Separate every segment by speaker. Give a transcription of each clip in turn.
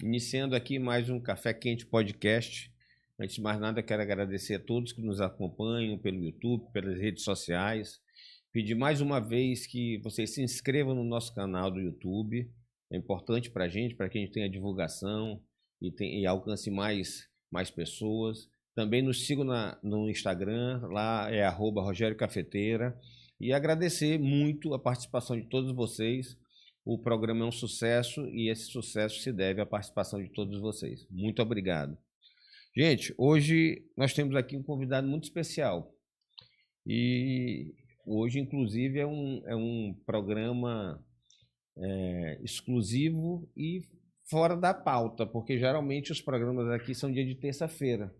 Speaker 1: Iniciando aqui mais um Café Quente Podcast. Antes de mais nada, quero agradecer a todos que nos acompanham pelo YouTube, pelas redes sociais. Pedir mais uma vez que vocês se inscrevam no nosso canal do YouTube. É importante para que a gente tenha divulgação e alcance mais pessoas. Também nos sigam no Instagram, lá é @RogérioCafeteira. E agradecer muito a participação de todos vocês. O programa é um sucesso e esse sucesso se deve à participação de todos vocês. Muito obrigado. Gente, hoje nós temos aqui um convidado muito especial. E hoje, inclusive, é um programa exclusivo e fora da pauta, porque geralmente os programas aqui são dia de terça-feira.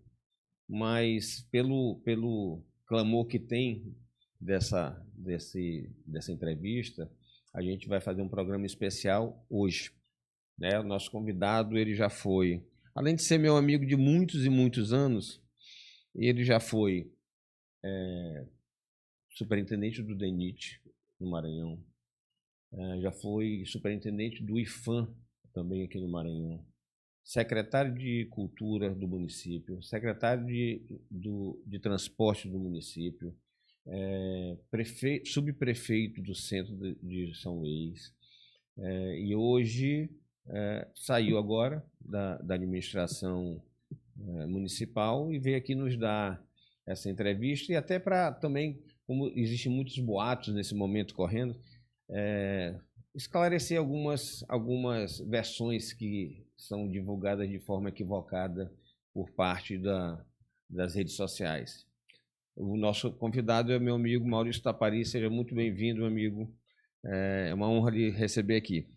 Speaker 1: Mas pelo clamor que tem dessa entrevista, a gente vai fazer um programa especial hoje, né? O nosso convidado, ele já foi, além de ser meu amigo de muitos e muitos anos, ele já foi superintendente do DENIT no Maranhão, já foi superintendente do IFAM também aqui no Maranhão, secretário de Cultura do município, secretário de Transporte do município, subprefeito do centro de São Luís, e hoje saiu agora da administração municipal e veio aqui nos dar essa entrevista e até para também, como existem muitos boatos nesse momento correndo, esclarecer algumas versões que são divulgadas de forma equivocada por parte das redes sociais. O nosso convidado é meu amigo Maurício Tapari. Seja muito bem-vindo, meu amigo. É uma honra lhe receber aqui.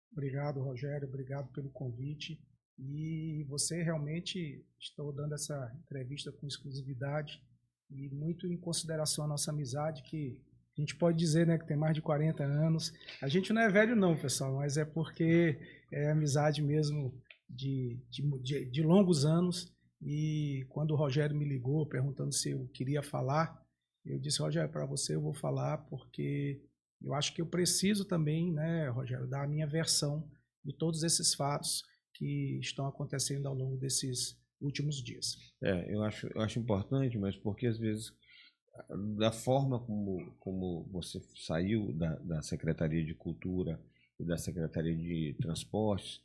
Speaker 2: Obrigado, Rogério. Obrigado pelo convite. E você realmente está dando essa entrevista com exclusividade e muito em consideração a nossa amizade, que a gente pode dizer, né, que tem mais de 40 anos. A gente não é velho não, pessoal, mas é porque é amizade mesmo de longos anos. E quando o Rogério me ligou perguntando se eu queria falar, eu disse: Rogério, para você eu vou falar porque eu acho que eu preciso também, né, Rogério, dar a minha versão de todos esses fatos que estão acontecendo ao longo desses últimos dias.
Speaker 1: Eu acho importante, mas porque às vezes, da forma como você saiu da Secretaria de Cultura e da Secretaria de Transportes,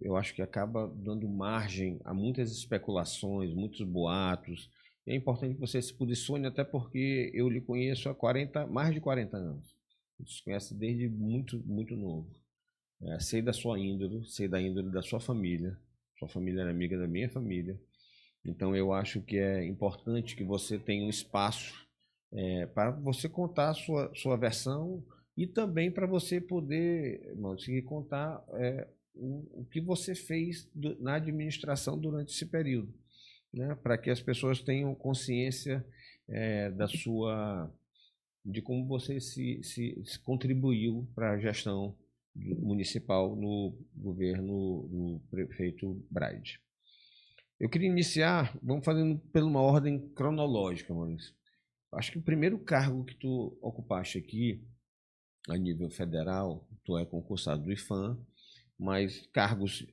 Speaker 1: eu acho que acaba dando margem a muitas especulações, muitos boatos. É importante que você se posicione, até porque eu lhe conheço há mais de 40 anos. A gente se conhece desde muito, muito novo. Sei da sua índole, sei da índole da sua família. Sua família era amiga da minha família. Então eu acho que é importante que você tenha um espaço para você contar a sua versão e também para você poder, conseguir contar o que você fez na administração durante esse período, né? Para que as pessoas tenham consciência de como você se contribuiu para a gestão municipal no governo do prefeito Braide. Eu queria iniciar, vamos fazendo por uma ordem cronológica, Maurício. Acho que o primeiro cargo que tu ocupaste aqui, a nível federal, tu é concursado do IFAM, mas cargos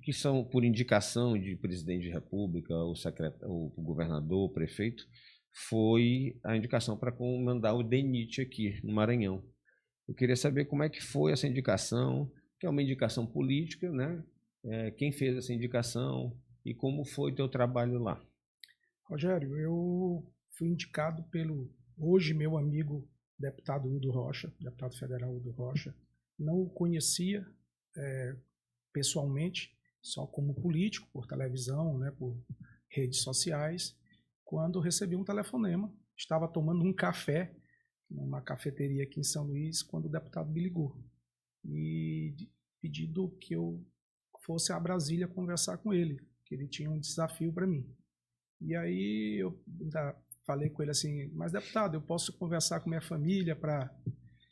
Speaker 1: que são por indicação de presidente de república, o governador, o prefeito, foi a indicação para comandar o DENIT aqui no Maranhão. Eu queria saber como é que foi essa indicação, que é uma indicação política, né? Quem fez essa indicação e como foi o teu trabalho lá?
Speaker 2: Rogério, eu fui indicado pelo hoje meu amigo deputado Hildo Rocha, deputado federal Hildo Rocha. Não o conhecia pessoalmente, só como político, por televisão, né, por redes sociais, quando recebi um telefonema. Estava tomando um café numa cafeteria aqui em São Luís, quando o deputado me ligou e pedindo que eu fosse a Brasília conversar com ele, que ele tinha um desafio para mim. E aí eu falei com ele assim: mas deputado, eu posso conversar com minha família para...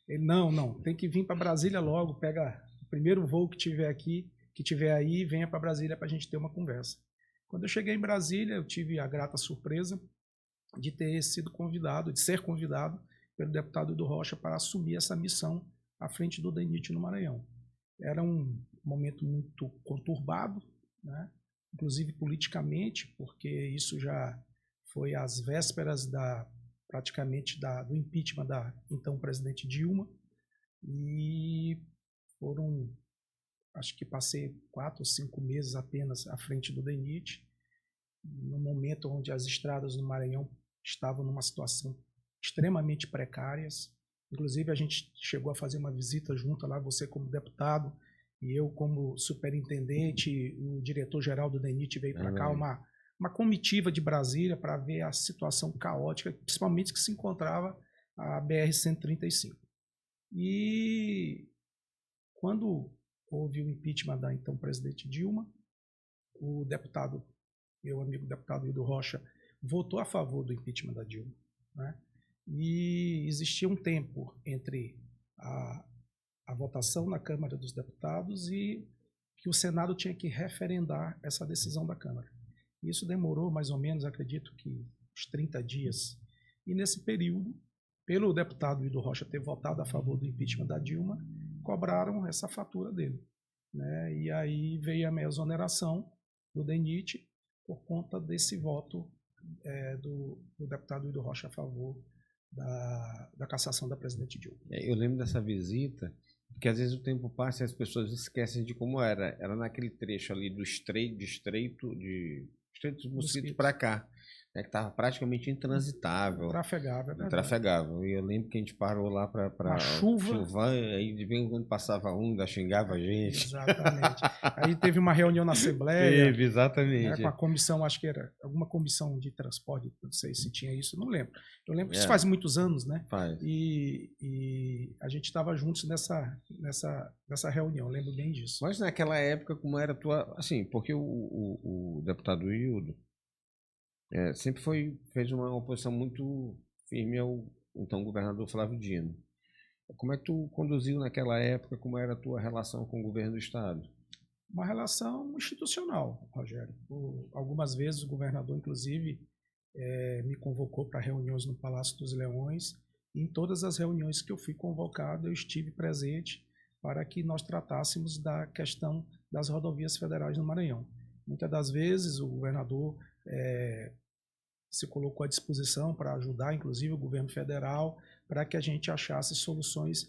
Speaker 2: Ele: não, tem que vir para Brasília logo, pega o primeiro voo que tiver aqui, que tiver aí, e venha para Brasília para a gente ter uma conversa. Quando eu cheguei em Brasília, eu tive a grata surpresa de ser convidado pelo deputado Hildo Rocha para assumir essa missão à frente do DENIT no Maranhão. Era um momento muito conturbado, né? Inclusive politicamente, porque isso já foi às vésperas praticamente do impeachment da então presidente Dilma, e acho que passei 4 ou 5 meses apenas à frente do DENIT, no momento onde as estradas no Maranhão estavam numa situação extremamente precárias. Inclusive, a gente chegou a fazer uma visita junto lá, você como deputado e eu como superintendente, o diretor-geral do DENIT veio para cá, uma comitiva de Brasília para ver a situação caótica, principalmente que se encontrava a BR-135. E quando houve o impeachment da então presidente Dilma, o deputado, meu amigo deputado Hildo Rocha, votou a favor do impeachment da Dilma, né? E existia um tempo entre a votação na Câmara dos Deputados e que o Senado tinha que referendar essa decisão da Câmara. Isso demorou mais ou menos, acredito que uns 30 dias. E nesse período, pelo deputado Hildo Rocha ter votado a favor do impeachment da Dilma, cobraram essa fatura dele, né? E aí veio a minha exoneração do DENIT por conta desse voto do deputado Hildo Rocha a favor da cassação da presidente Dilma.
Speaker 1: Eu lembro dessa visita, porque às vezes o tempo passa e as pessoas esquecem de como era. Era naquele trecho ali do Estreito dos Mosquitos para cá, né, que estava praticamente intransitável.
Speaker 2: Trafegável, é
Speaker 1: trafegável. E eu lembro que a gente parou lá para chuva, aí de vez em quando passava ainda xingava a gente.
Speaker 2: Exatamente. Aí teve uma reunião na Assembleia.
Speaker 1: Teve, exatamente.
Speaker 2: Né, com a comissão, acho que era alguma comissão de transporte, não sei se tinha isso, não lembro. Eu lembro que isso faz muitos anos, né?
Speaker 1: Faz.
Speaker 2: E a gente estava juntos nessa reunião, eu lembro bem disso.
Speaker 1: Mas naquela época, como era a tua... Assim, porque o deputado Hildo sempre fez uma oposição muito firme ao então governador Flávio Dino. Como é que tu conduziu naquela época, como era a tua relação com o governo do estado?
Speaker 2: Uma relação institucional, Rogério. Algumas vezes o governador, inclusive, me convocou para reuniões no Palácio dos Leões, e em todas as reuniões que eu fui convocado, eu estive presente para que nós tratássemos da questão das rodovias federais no Maranhão. Muitas das vezes o governador se colocou à disposição para ajudar, inclusive, o governo federal, para que a gente achasse soluções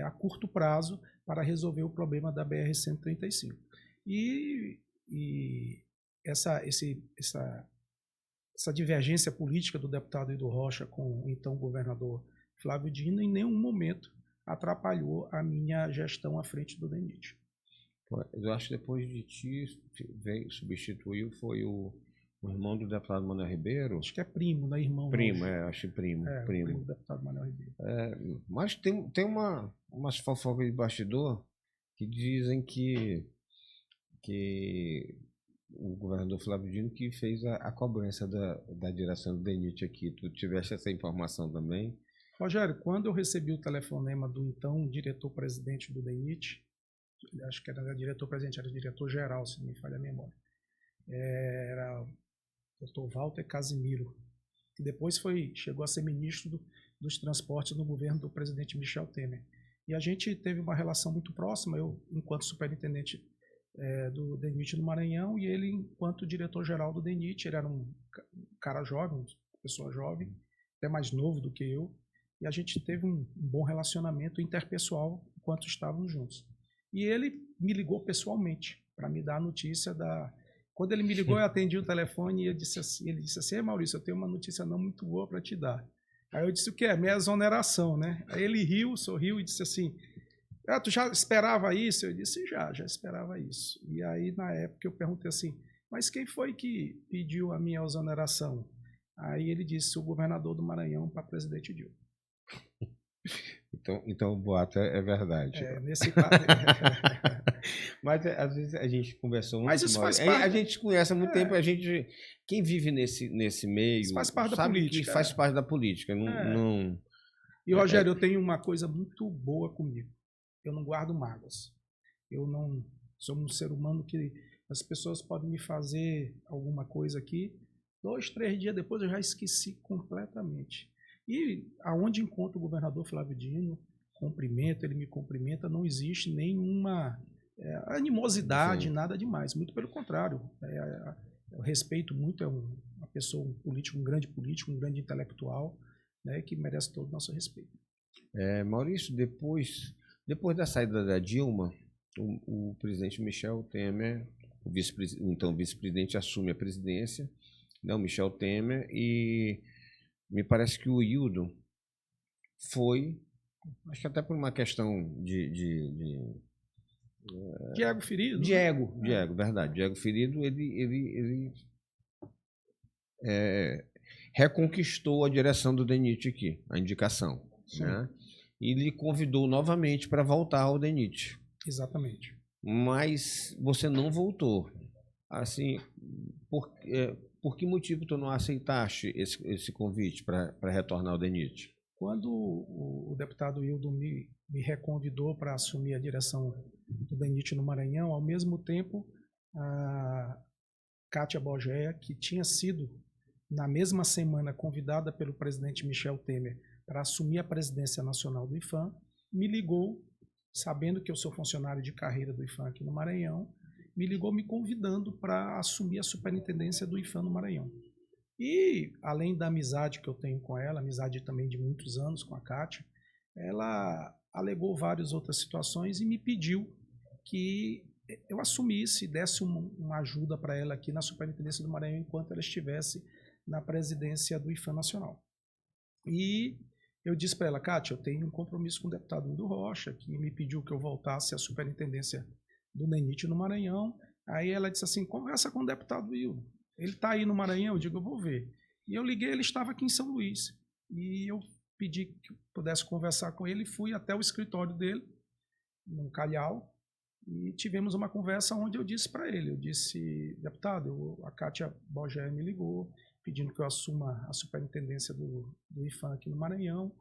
Speaker 2: a curto prazo para resolver o problema da BR-135. E essa divergência política do deputado Hildo Rocha com o então governador Flávio Dino em nenhum momento atrapalhou a minha gestão à frente do DENIT.
Speaker 1: Eu acho que depois de ti substituiu foi o irmão do deputado Manuel Ribeiro.
Speaker 2: Acho que é primo, não é irmão.
Speaker 1: Primo, acho que primo.
Speaker 2: Primo do deputado Manuel Ribeiro.
Speaker 1: Mas tem umas fofocas de bastidor que dizem que o governador Flávio Dino que fez a cobrança da direção do DENIT aqui. Tu tiveste essa informação também?
Speaker 2: Rogério, quando eu recebi o telefonema do então diretor-presidente do DENIT, acho que era diretor-presidente, era diretor-geral, se não me falha a memória, era o Dr. Walter Casimiro, que depois chegou a ser ministro dos transportes no governo do presidente Michel Temer. E a gente teve uma relação muito próxima, eu enquanto superintendente do DENIT no Maranhão e ele enquanto diretor-geral do DENIT. Ele era um cara jovem, uma pessoa jovem, até mais novo do que eu, e a gente teve um bom relacionamento interpessoal enquanto estávamos juntos. E ele me ligou pessoalmente para me dar a notícia Quando ele me ligou, eu atendi o telefone e ele disse assim, Maurício, eu tenho uma notícia não muito boa para te dar. Aí eu disse, o que é? Minha exoneração, né? Aí ele riu, sorriu e disse assim, tu já esperava isso? Eu disse, já esperava isso. E aí, na época, eu perguntei assim, mas quem foi que pediu a minha exoneração? Aí ele disse, o governador do Maranhão para presidente Dilma.
Speaker 1: Então o boato é verdade.
Speaker 2: Nesse caso.
Speaker 1: Mas às vezes a gente conversou muito.
Speaker 2: Mas isso faz parte.
Speaker 1: A gente conhece há muito tempo, quem vive nesse meio isso
Speaker 2: faz parte
Speaker 1: sabe
Speaker 2: da política,
Speaker 1: que faz parte da política. Não...
Speaker 2: E, Rogério, eu tenho uma coisa muito boa comigo. Eu não guardo mágoas. Eu não sou um ser humano que as pessoas podem me fazer alguma coisa aqui, 2, 3 dias depois eu já esqueci completamente. E aonde encontro o governador Flávio Dino, cumprimento, ele me cumprimenta, não existe nenhuma animosidade,
Speaker 1: Sim.
Speaker 2: nada demais. Muito pelo contrário. Eu respeito muito, uma pessoa, um político, um grande intelectual, né, que merece todo o nosso respeito.
Speaker 1: Maurício, depois da saída da Dilma, o presidente Michel Temer, então o vice-presidente, assume a presidência, né, o Michel Temer, e me parece que o Hildon foi, acho que até por uma questão
Speaker 2: Diego Ferido.
Speaker 1: Diego, verdade. Diego Ferido, ele reconquistou a direção do DENIT aqui, a indicação. Né? E lhe convidou novamente para voltar ao DENIT.
Speaker 2: Exatamente.
Speaker 1: Mas você não voltou. Assim, por que motivo tu não aceitaste esse convite para retornar ao DENIT?
Speaker 2: Quando o deputado Hildon me reconvidou para assumir a direção do DENIT no Maranhão, ao mesmo tempo, a Kátia Bogea, que tinha sido, na mesma semana, convidada pelo presidente Michel Temer para assumir a presidência nacional do IPHAN, me ligou, sabendo que eu sou funcionário de carreira do IPHAN aqui no Maranhão, me ligou me convidando para assumir a superintendência do IPHAN no Maranhão. E, além da amizade que eu tenho com ela, amizade também de muitos anos com a Kátia, ela alegou várias outras situações e me pediu que eu assumisse, desse uma ajuda para ela aqui na superintendência do Maranhão enquanto ela estivesse na presidência do IPHAN Nacional. E eu disse para ela, Kátia, eu tenho um compromisso com o deputado Hildo Rocha, que me pediu que eu voltasse à superintendência do DENIT no Maranhão. Aí ela disse assim, conversa com o deputado Hildo. Ele está aí no Maranhão? Eu digo, eu vou ver. E eu liguei, ele estava aqui em São Luís. E eu pedi que eu pudesse conversar com ele, fui até o escritório dele, no Calhau, e tivemos uma conversa onde eu disse para ele, eu disse, deputado, a Kátia Bogea me ligou, pedindo que eu assuma a superintendência do IPHAN aqui no Maranhão.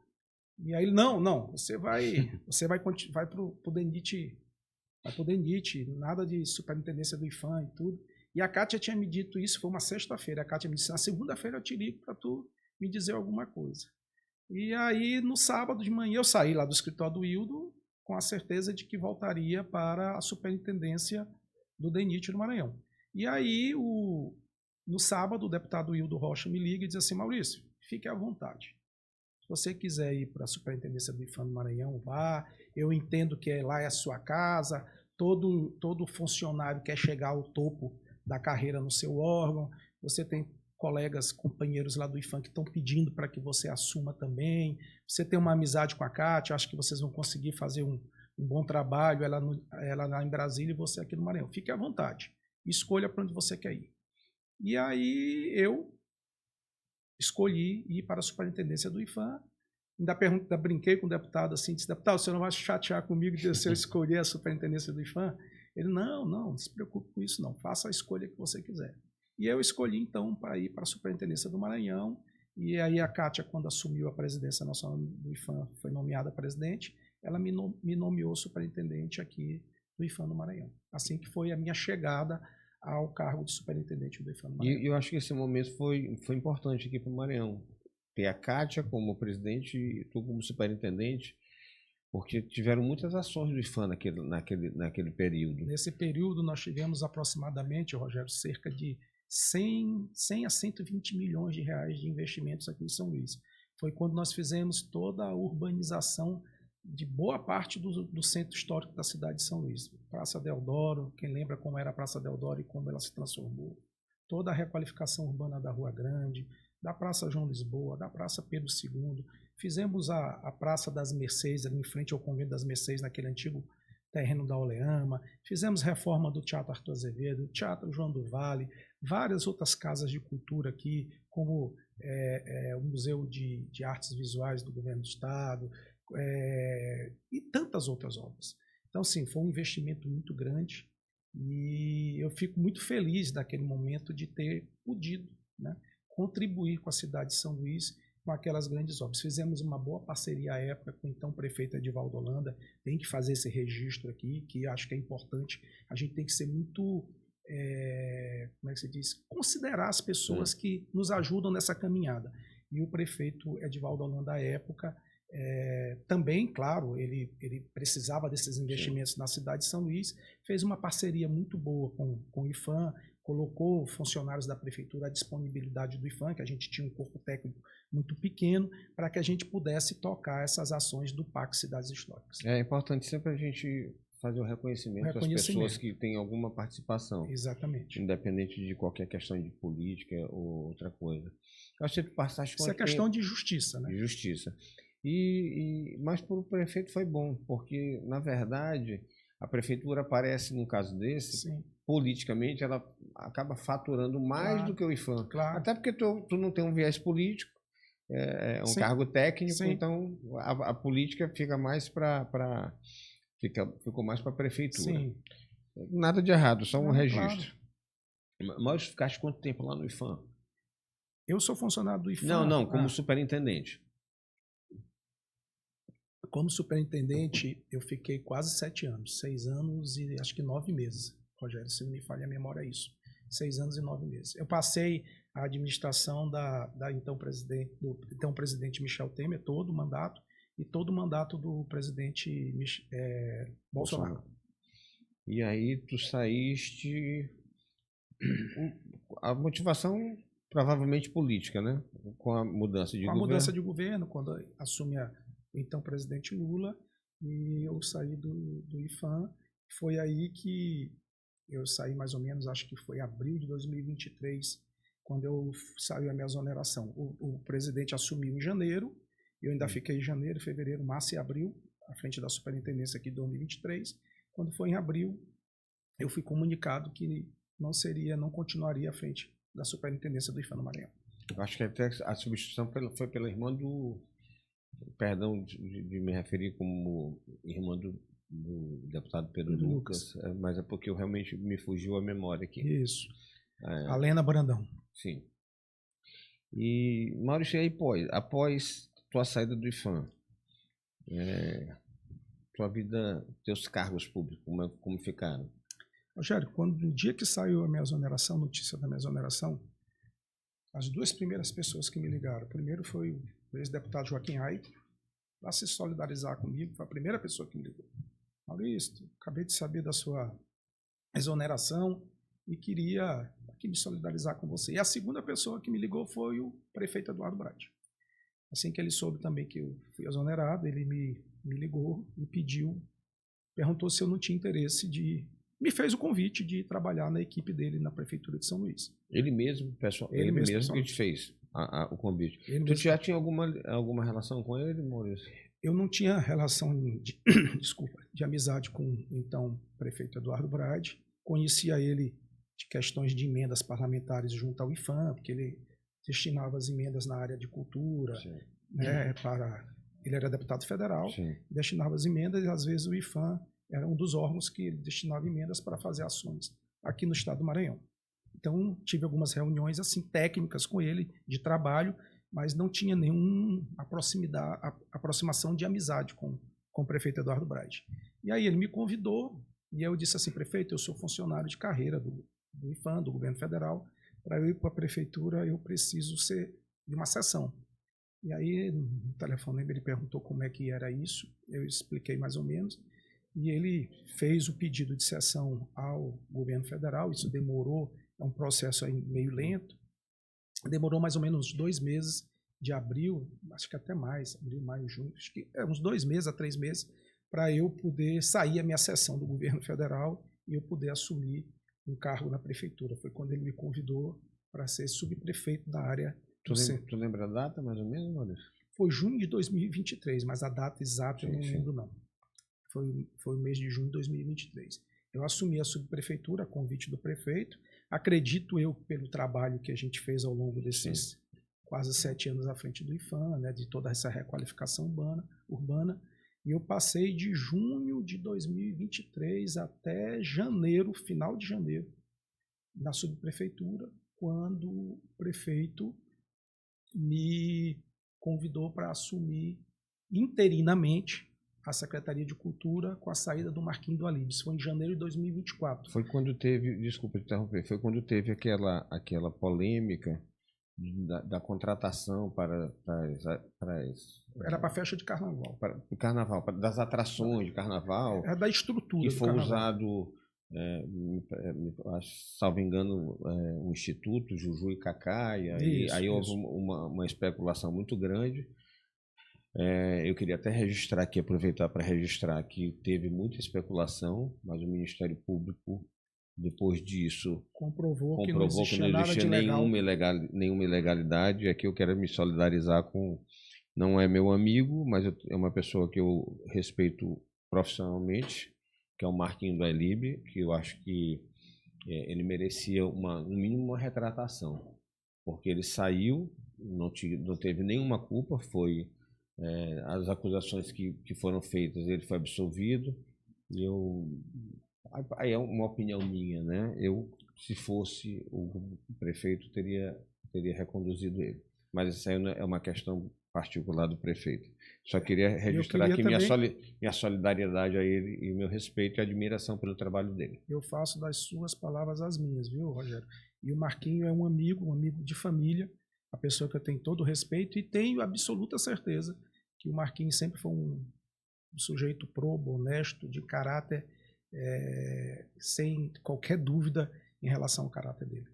Speaker 2: E aí ele, não, você vai para o DENIT, vai para o DENIT, nada de superintendência do IPHAN e tudo. E a Kátia tinha me dito isso, foi uma sexta-feira. A Kátia me disse, na segunda-feira eu te ligo para tu me dizer alguma coisa. E aí, no sábado de manhã, eu saí lá do escritório do Hildo com a certeza de que voltaria para a superintendência do DENIT no Maranhão. E aí, no sábado, o deputado Hildo Rocha me liga e diz assim, Maurício, fique à vontade. Se você quiser ir para a superintendência do IPHAN no Maranhão, vá. Eu entendo que lá é a sua casa, todo funcionário quer chegar ao topo da carreira no seu órgão, você tem colegas, companheiros lá do IPHAN que estão pedindo para que você assuma também, você tem uma amizade com a Kátia, acho que vocês vão conseguir fazer um bom trabalho, ela lá em Brasília e você aqui no Maranhão. Fique à vontade, escolha para onde você quer ir. E aí eu escolhi ir para a superintendência do IPHAN, ainda brinquei com o deputado assim, disse, deputado, você não vai chatear comigo se eu escolher a superintendência do IPHAN? Ele, não se preocupe com isso não, faça a escolha que você quiser. E eu escolhi então para ir para a superintendência do Maranhão, e aí a Kátia, quando assumiu a presidência nacional do IPHAN, foi nomeada presidente, ela me nomeou superintendente aqui do IPHAN no Maranhão. Assim que foi a minha chegada ao cargo de superintendente do IPHAN no Maranhão.
Speaker 1: E eu acho que esse momento foi importante aqui para o Maranhão. Ter a Kátia como presidente e tu como superintendente, porque tiveram muitas ações do IPHAN naquele período.
Speaker 2: Nesse período nós tivemos aproximadamente, Rogério, cerca de 100 a 120 milhões de reais de investimentos aqui em São Luís. Foi quando nós fizemos toda a urbanização de boa parte do centro histórico da cidade de São Luís. Praça Deodoro, quem lembra como era a Praça Deodoro e como ela se transformou. Toda a requalificação urbana da Rua Grande, da Praça João Lisboa, da Praça Pedro II. Fizemos a Praça das Mercês, ali em frente ao Convento das Mercês, naquele antigo terreno da Oleama. Fizemos reforma do Teatro Arthur Azevedo, Teatro João do Vale, várias outras casas de cultura aqui, como o Museu de Artes Visuais do Governo do Estado, e tantas outras obras. Então, sim, foi um investimento muito grande e eu fico muito feliz naquele momento de ter podido, né, contribuir com a cidade de São Luís com aquelas grandes obras. Fizemos uma boa parceria à época com o então prefeito Edivaldo Holanda, tem que fazer esse registro aqui, que acho que é importante, a gente tem que ser muito, como é que se diz, considerar as pessoas que nos ajudam nessa caminhada. E o prefeito Edivaldo Holanda, à época, Também, claro, ele precisava desses investimentos na cidade de São Luís, fez uma parceria muito boa com o IPHAN, colocou funcionários da prefeitura à disponibilidade do IPHAN, que a gente tinha um corpo técnico muito pequeno, para que a gente pudesse tocar essas ações do PAC Cidades Históricas.
Speaker 1: É importante sempre a gente fazer o reconhecimento das pessoas que têm alguma participação.
Speaker 2: Exatamente.
Speaker 1: Independente de qualquer questão de política ou outra coisa. Eu acho que passaste
Speaker 2: Isso é questão de justiça, né?
Speaker 1: De justiça. Mas para o prefeito foi bom, porque, na verdade, a prefeitura parece, num caso desse,
Speaker 2: Sim.
Speaker 1: politicamente, ela acaba faturando mais do que o IPHAN.
Speaker 2: Claro.
Speaker 1: Até porque tu não tem um viés político, é um cargo técnico, então a política fica mais ficou mais para a prefeitura.
Speaker 2: Sim.
Speaker 1: Nada de errado, só um registro. Claro. Maurício, ficaste quanto tempo lá no IPHAN?
Speaker 2: Eu sou funcionário do IPHAN.
Speaker 1: Não, como superintendente.
Speaker 2: Como superintendente, eu fiquei quase 7 anos. 6 anos e acho que 9 meses. Rogério, se não me falha a memória, é isso. 6 anos e 9 meses. Eu passei a administração do então presidente Michel Temer, todo o mandato, e todo o mandato do presidente Bolsonaro.
Speaker 1: E aí tu saíste... A motivação provavelmente política, né? Com a mudança de governo.
Speaker 2: Com a mudança de governo, quando assume o então presidente Lula, e eu saí do IPHAN. Foi aí que eu saí mais ou menos, acho que foi abril de 2023, quando eu saí a minha exoneração. O presidente assumiu em janeiro, eu ainda fiquei em janeiro, fevereiro, março e abril, à frente da superintendência aqui de 2023. Quando foi em abril, eu fui comunicado que não continuaria à frente da superintendência do IPHAN no Maranhão.
Speaker 1: Eu acho que até a substituição foi pela irmã do... Perdão de me referir como irmã do deputado Pedro Lucas, mas é porque eu realmente me fugiu a memória aqui.
Speaker 2: Isso. A Lena Brandão.
Speaker 1: Sim. E, Maurício, aí, após tua saída do IPHAN, tua vida, teus cargos públicos, como ficaram?
Speaker 2: Rogério, no dia que saiu a minha exoneração, notícia da minha exoneração, as 2 primeiras pessoas que me ligaram, primeiro foi o ex-deputado Joaquim Ai, para se solidarizar comigo, foi a primeira pessoa que me ligou. Maurício, acabei de saber da sua exoneração e queria aqui me solidarizar com você. E a segunda pessoa que me ligou foi o prefeito Eduardo Brade. Assim que ele soube também que eu fui exonerado, ele me ligou e perguntou se eu não tinha interesse me fez o convite de trabalhar na equipe dele na prefeitura de São Luís.
Speaker 1: Ele mesmo, pessoal, ele mesmo que te fez o convite. Tu já tinha alguma relação com ele, Maurício?
Speaker 2: Eu não tinha relação de amizade com o então prefeito Eduardo Brade. Conhecia ele de questões de emendas parlamentares junto ao IPHAN, porque ele destinava as emendas na área de cultura, né, ele era deputado federal, destinava as emendas e às vezes o IPHAN era um dos órgãos que destinava emendas para fazer ações aqui no estado do Maranhão. Então, tive algumas reuniões assim técnicas com ele, de trabalho, mas não tinha nenhuma aproximação de amizade com o prefeito Eduardo Brade. E aí ele me convidou, e eu disse assim, prefeito, eu sou funcionário de carreira do IPHAN, do governo federal, para eu ir para a prefeitura eu preciso ser de uma sessão. E aí, no telefonema, ele perguntou como é que era isso, eu expliquei mais ou menos, e ele fez o pedido de sessão ao governo federal. Isso demorou, é um processo aí meio lento, demorou mais ou menos 2 meses, de abril, acho que até mais, abril, maio, junho, acho que uns 2 meses a 3 meses, para eu poder sair a minha sessão do governo federal e eu poder assumir um cargo na prefeitura. Foi quando ele me convidou para ser subprefeito da área.
Speaker 1: Tu lembra a data, mais ou menos, Maurício?
Speaker 2: Foi junho de 2023, mas a data exata eu não lembro, não. Foi o mês de junho de 2023. Eu assumi a subprefeitura a convite do prefeito. Acredito eu, pelo trabalho que a gente fez ao longo desses quase 7 anos à frente do IPHAN, né, de toda essa requalificação urbana, e eu passei de junho de 2023 até janeiro, final de janeiro, na subprefeitura, quando o prefeito me convidou para assumir interinamente a Secretaria de Cultura com a saída do Marquinhos do Alibes. Foi em janeiro de 2024.
Speaker 1: Foi quando teve, desculpa te interromper, foi quando teve aquela polêmica da contratação para
Speaker 2: Era para festa de carnaval.
Speaker 1: para o carnaval, das atrações de carnaval,
Speaker 2: É da estrutura
Speaker 1: que
Speaker 2: do
Speaker 1: foi
Speaker 2: carnaval.
Speaker 1: usado, salvo engano, o Instituto Juju e Cacaia, e aí houve uma especulação muito grande. Eu queria até registrar aqui, aproveitar para registrar que teve muita especulação, mas o Ministério Público, depois disso,
Speaker 2: comprovou que
Speaker 1: não existia nenhuma ilegalidade. Aqui eu quero me solidarizar com... Não é meu amigo, mas é uma pessoa que eu respeito profissionalmente, que é o Marquinho do Elib, que eu acho que ele merecia, no mínimo, uma retratação. Porque ele saiu, não teve nenhuma culpa, as acusações que foram feitas, ele foi absolvido. Aí é uma opinião minha, né? Se fosse o prefeito, teria reconduzido ele. Mas isso aí é uma questão particular do prefeito. Só queria registrar aqui minha solidariedade a ele e meu respeito e admiração pelo trabalho dele.
Speaker 2: Eu faço das suas palavras as minhas, viu, Rogério? E o Marquinho é um amigo de família, a pessoa que eu tenho todo o respeito e tenho absoluta certeza que o Marquinhos sempre foi um sujeito probo, honesto, de caráter, sem qualquer dúvida em relação ao caráter dele.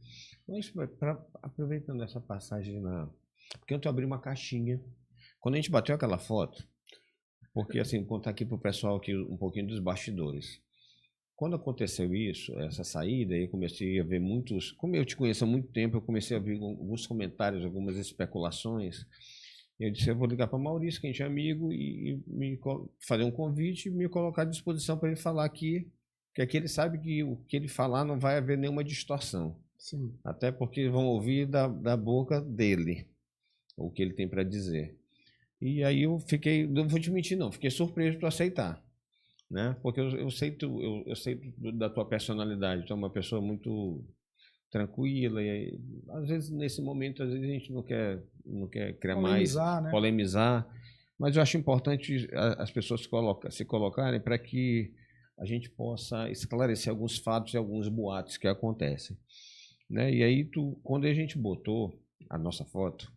Speaker 1: Mas, aproveitando essa passagem, porque eu estou abrindo uma caixinha. Quando a gente bateu aquela foto, porque assim, vou contar aqui para o pessoal aqui um pouquinho dos bastidores. Quando aconteceu isso, essa saída, eu comecei a ver muitos... Como eu te conheço há muito tempo, eu comecei a ver alguns comentários, algumas especulações. Eu disse, eu vou ligar para Maurício, que a gente é amigo, e fazer um convite e me colocar à disposição para ele falar aqui, porque aqui ele sabe que o que ele falar não vai haver nenhuma distorção.
Speaker 2: Sim.
Speaker 1: Até porque vão ouvir da boca dele o que ele tem para dizer. E aí eu fiquei, não vou te mentir não, fiquei surpreso por aceitar, né? Porque eu sei da tua personalidade, tu é uma pessoa muito tranquila e às vezes nesse momento a gente não quer criar polemizar, mas eu acho importante as pessoas se colocarem para que a gente possa esclarecer alguns fatos e alguns boatos que acontecem, né? E aí quando a gente botou a nossa foto,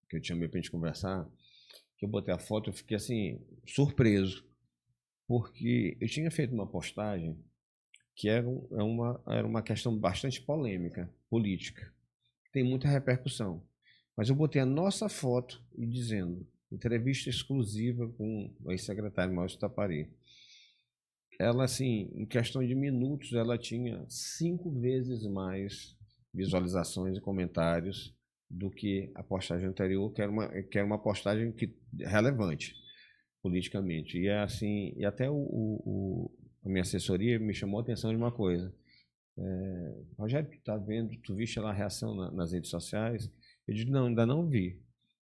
Speaker 1: que eu te chamei para a gente conversar, que eu botei a foto, eu fiquei assim surpreso, porque eu tinha feito uma postagem que era uma questão bastante polêmica, política, tem muita repercussão. Mas eu botei a nossa foto e dizendo, entrevista exclusiva com o ex-secretário Maurício Tapari. Ela, assim, em questão de minutos, ela tinha 5 vezes mais visualizações e comentários do que a postagem anterior, que era uma postagem relevante politicamente. E assim, e até a minha assessoria me chamou a atenção de uma coisa. Rogério, tu viste lá a reação nas redes sociais? Eu disse, não, ainda não vi.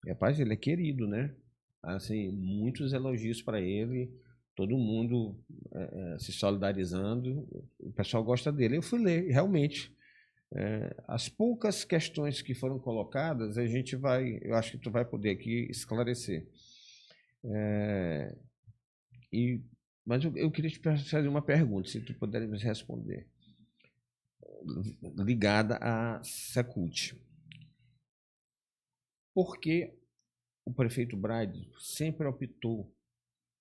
Speaker 1: Rapaz, ele é querido, né? Assim, muitos elogios para ele, todo mundo se solidarizando, o pessoal gosta dele. Eu fui ler, realmente. As poucas questões que foram colocadas, eu acho que tu vai poder aqui esclarecer. Mas eu queria te fazer uma pergunta, se tu puder me responder, ligada à Secult. Por que o prefeito Braide sempre optou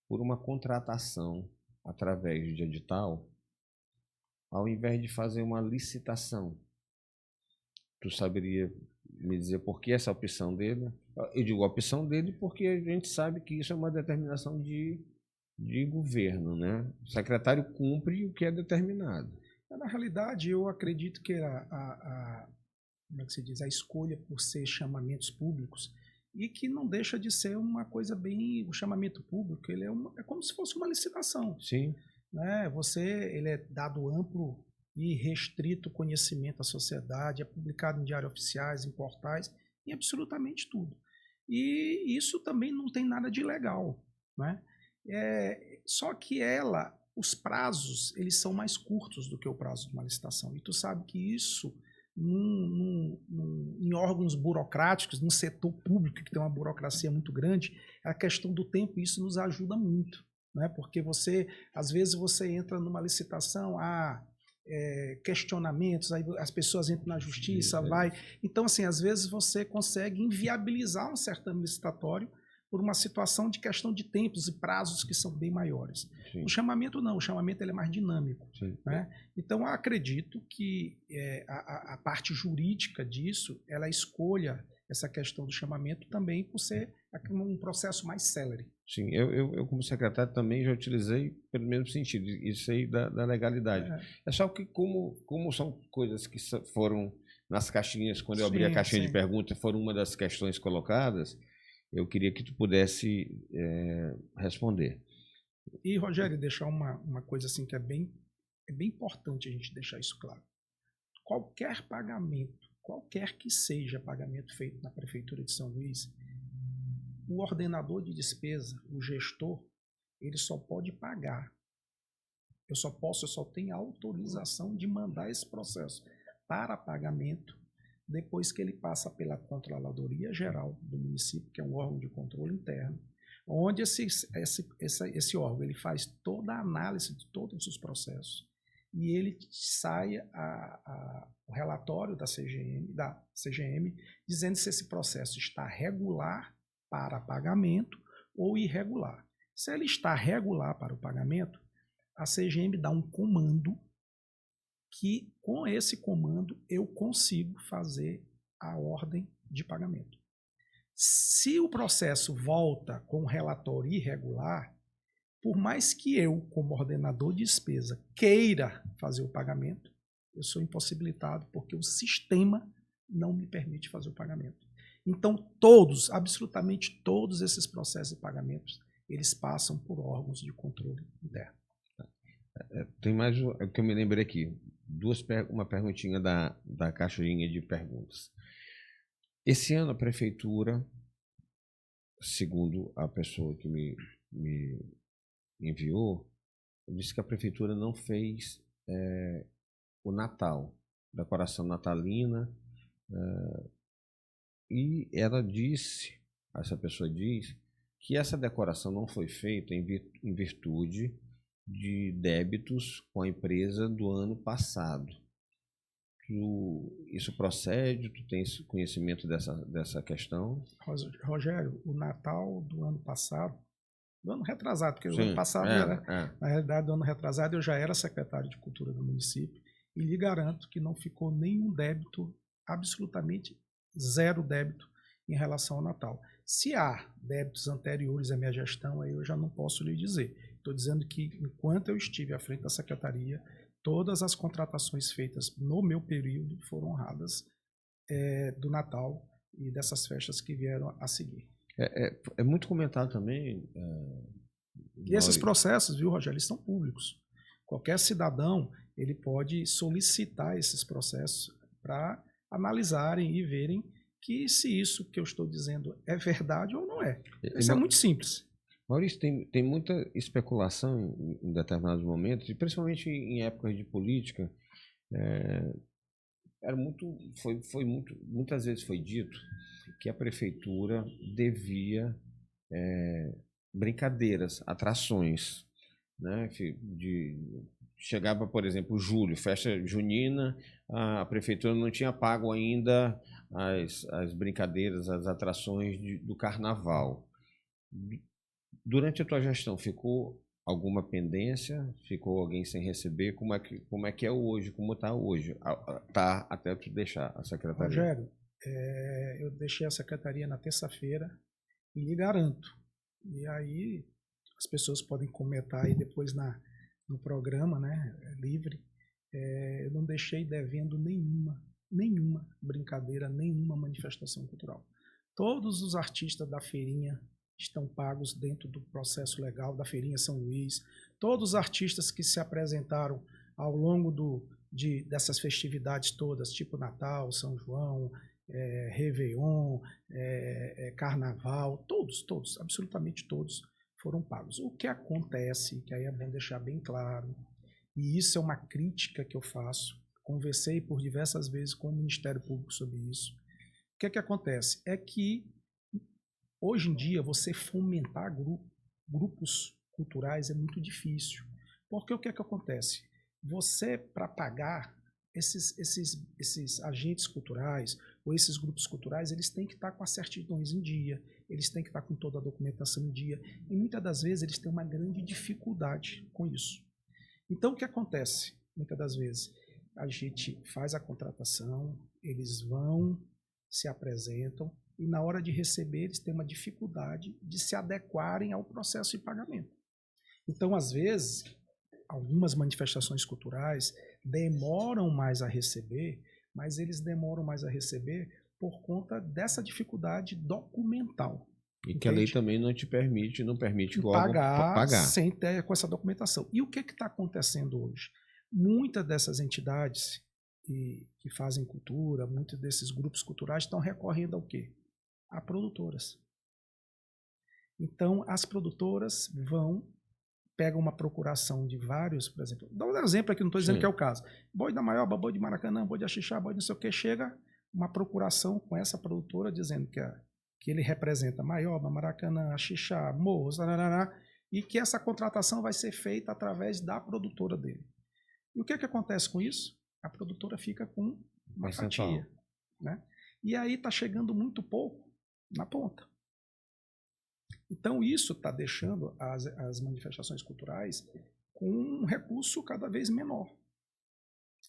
Speaker 1: por uma contratação através de edital, ao invés de fazer uma licitação? Tu saberia me dizer por que essa opção dele? Eu digo a opção dele porque a gente sabe que isso é uma determinação de governo, né? O secretário cumpre o que é determinado.
Speaker 2: Na realidade, eu acredito que como é que se diz, a escolha por ser chamamentos públicos, e que não deixa de ser uma coisa bem... O chamamento público, ele é como se fosse uma licitação.
Speaker 1: Sim.
Speaker 2: Né? Ele é dado amplo e restrito conhecimento à sociedade, é publicado em diários oficiais, em portais, em absolutamente tudo. E isso também não tem nada de ilegal, né? Só que os prazos, eles são mais curtos do que o prazo de uma licitação. E tu sabe que isso, em órgãos burocráticos, num setor público que tem uma burocracia muito grande, a questão do tempo, isso nos ajuda muito, né? Porque às vezes você entra numa licitação, questionamentos, aí as pessoas entram na justiça, vai. Então, assim, às vezes você consegue inviabilizar um certame licitatório por uma situação de questão de tempos e prazos que são bem maiores.
Speaker 1: Sim.
Speaker 2: O chamamento não, o chamamento ele é mais dinâmico. Né? Então, eu acredito que a parte jurídica disso, ela escolha essa questão do chamamento também por ser um processo mais célere.
Speaker 1: Sim, eu como secretário também já utilizei pelo mesmo sentido, isso aí da legalidade. É só que como são coisas que foram nas caixinhas, quando eu abri a caixinha de perguntas, foram uma das questões colocadas, eu queria que tu pudesse responder.
Speaker 2: E, Rogério, deixar uma coisa assim que é bem importante a gente deixar isso claro. Qualquer pagamento, qualquer que seja pagamento feito na Prefeitura de São Luís, o ordenador de despesa, o gestor, ele só pode pagar. Eu só tenho autorização de mandar esse processo para pagamento depois que ele passa pela Controladoria Geral do município, que é um órgão de controle interno, onde esse órgão ele faz toda a análise de todos os processos e ele sai o relatório da CGM dizendo se esse processo está regular para pagamento ou irregular. Se ele está regular para o pagamento, a CGM dá um comando que, com esse comando, eu consigo fazer a ordem de pagamento. Se o processo volta com um relatório irregular, por mais que eu, como ordenador de despesa, queira fazer o pagamento, eu sou impossibilitado porque o sistema não me permite fazer o pagamento. Então, absolutamente todos esses processos de pagamentos, eles passam por órgãos de controle interno.
Speaker 1: Tem mais o que eu me lembrei aqui. Uma perguntinha da caixinha de perguntas. Esse ano a prefeitura, segundo a pessoa que me enviou, disse que a prefeitura não fez o Natal, decoração natalina, e essa pessoa diz que essa decoração não foi feita em virtude de débitos com a empresa do ano passado. Isso procede? Tu tens conhecimento dessa questão?
Speaker 2: Rogério, o Natal do ano passado, do ano retrasado, porque o ano passado na realidade, do ano retrasado eu já era secretário de Cultura do município e lhe garanto que não ficou nenhum débito, absolutamente zero débito em relação ao Natal. Se há débitos anteriores à minha gestão, aí eu já não posso lhe dizer. Estou dizendo que, enquanto eu estive à frente da secretaria, todas as contratações feitas no meu período foram honradas do Natal e dessas festas que vieram a seguir.
Speaker 1: É muito comentado também.
Speaker 2: E esses processos, viu, Rogério, eles são públicos. Qualquer cidadão ele pode solicitar esses processos para analisarem e verem que se isso que eu estou dizendo é verdade ou não é. Isso é muito simples.
Speaker 1: Maurício, tem muita especulação em determinados momentos, e principalmente em épocas de política, muitas vezes foi dito que a prefeitura devia brincadeiras, atrações, né? Chegava, por exemplo, julho, festa junina, a prefeitura não tinha pago ainda as brincadeiras, as atrações do carnaval. Durante a tua gestão, ficou alguma pendência? Ficou alguém sem receber? Como é que é hoje? Como está hoje? Tá até tu deixar a secretaria.
Speaker 2: Rogério, eu deixei a secretaria na terça-feira e lhe garanto. E aí as pessoas podem comentar aí depois no programa, né, livre. Eu não deixei devendo nenhuma brincadeira, nenhuma manifestação cultural. Todos os artistas da feirinha estão pagos dentro do processo legal da Feirinha São Luís. Todos os artistas que se apresentaram ao longo dessas festividades todas, tipo Natal, São João, Réveillon, Carnaval, todos, absolutamente todos foram pagos. O que acontece, que aí é bom deixar bem claro, e isso é uma crítica que eu faço, conversei por diversas vezes com o Ministério Público sobre isso. O que acontece? É que hoje em dia, você fomentar grupos culturais é muito difícil. Porque o que acontece? você, para pagar, esses agentes culturais ou esses grupos culturais, eles têm que estar com as certidões em dia, eles têm que estar com toda a documentação em dia, e muitas das vezes eles têm uma grande dificuldade com isso. Então, o que acontece? Muitas das vezes, a gente faz a contratação, eles vão, se apresentam, e na hora de receber, eles têm uma dificuldade de se adequarem ao processo de pagamento. Então, às vezes, algumas manifestações culturais demoram mais a receber, mas eles demoram mais a receber por conta dessa dificuldade documental.
Speaker 1: E que a lei também não te permite, não permite o órgão
Speaker 2: pagar sem ter com essa documentação. E o que está acontecendo hoje? Muitas dessas entidades que fazem cultura, muitos desses grupos culturais estão recorrendo ao quê? A produtoras. Então, as produtoras pegam uma procuração de vários, por exemplo, dá um exemplo aqui, não estou dizendo que é o caso. Boi da Maioba, boi de Maracanã, boi de Axixá, boi de não sei o que, chega uma procuração com essa produtora dizendo que ele representa Maioba, Maracanã, Axixá, Morros, e que essa contratação vai ser feita através da produtora dele. E o que acontece com isso? A produtora fica com uma fatia, né? E aí está chegando muito pouco na ponta. Então isso está deixando as manifestações culturais com um recurso cada vez menor.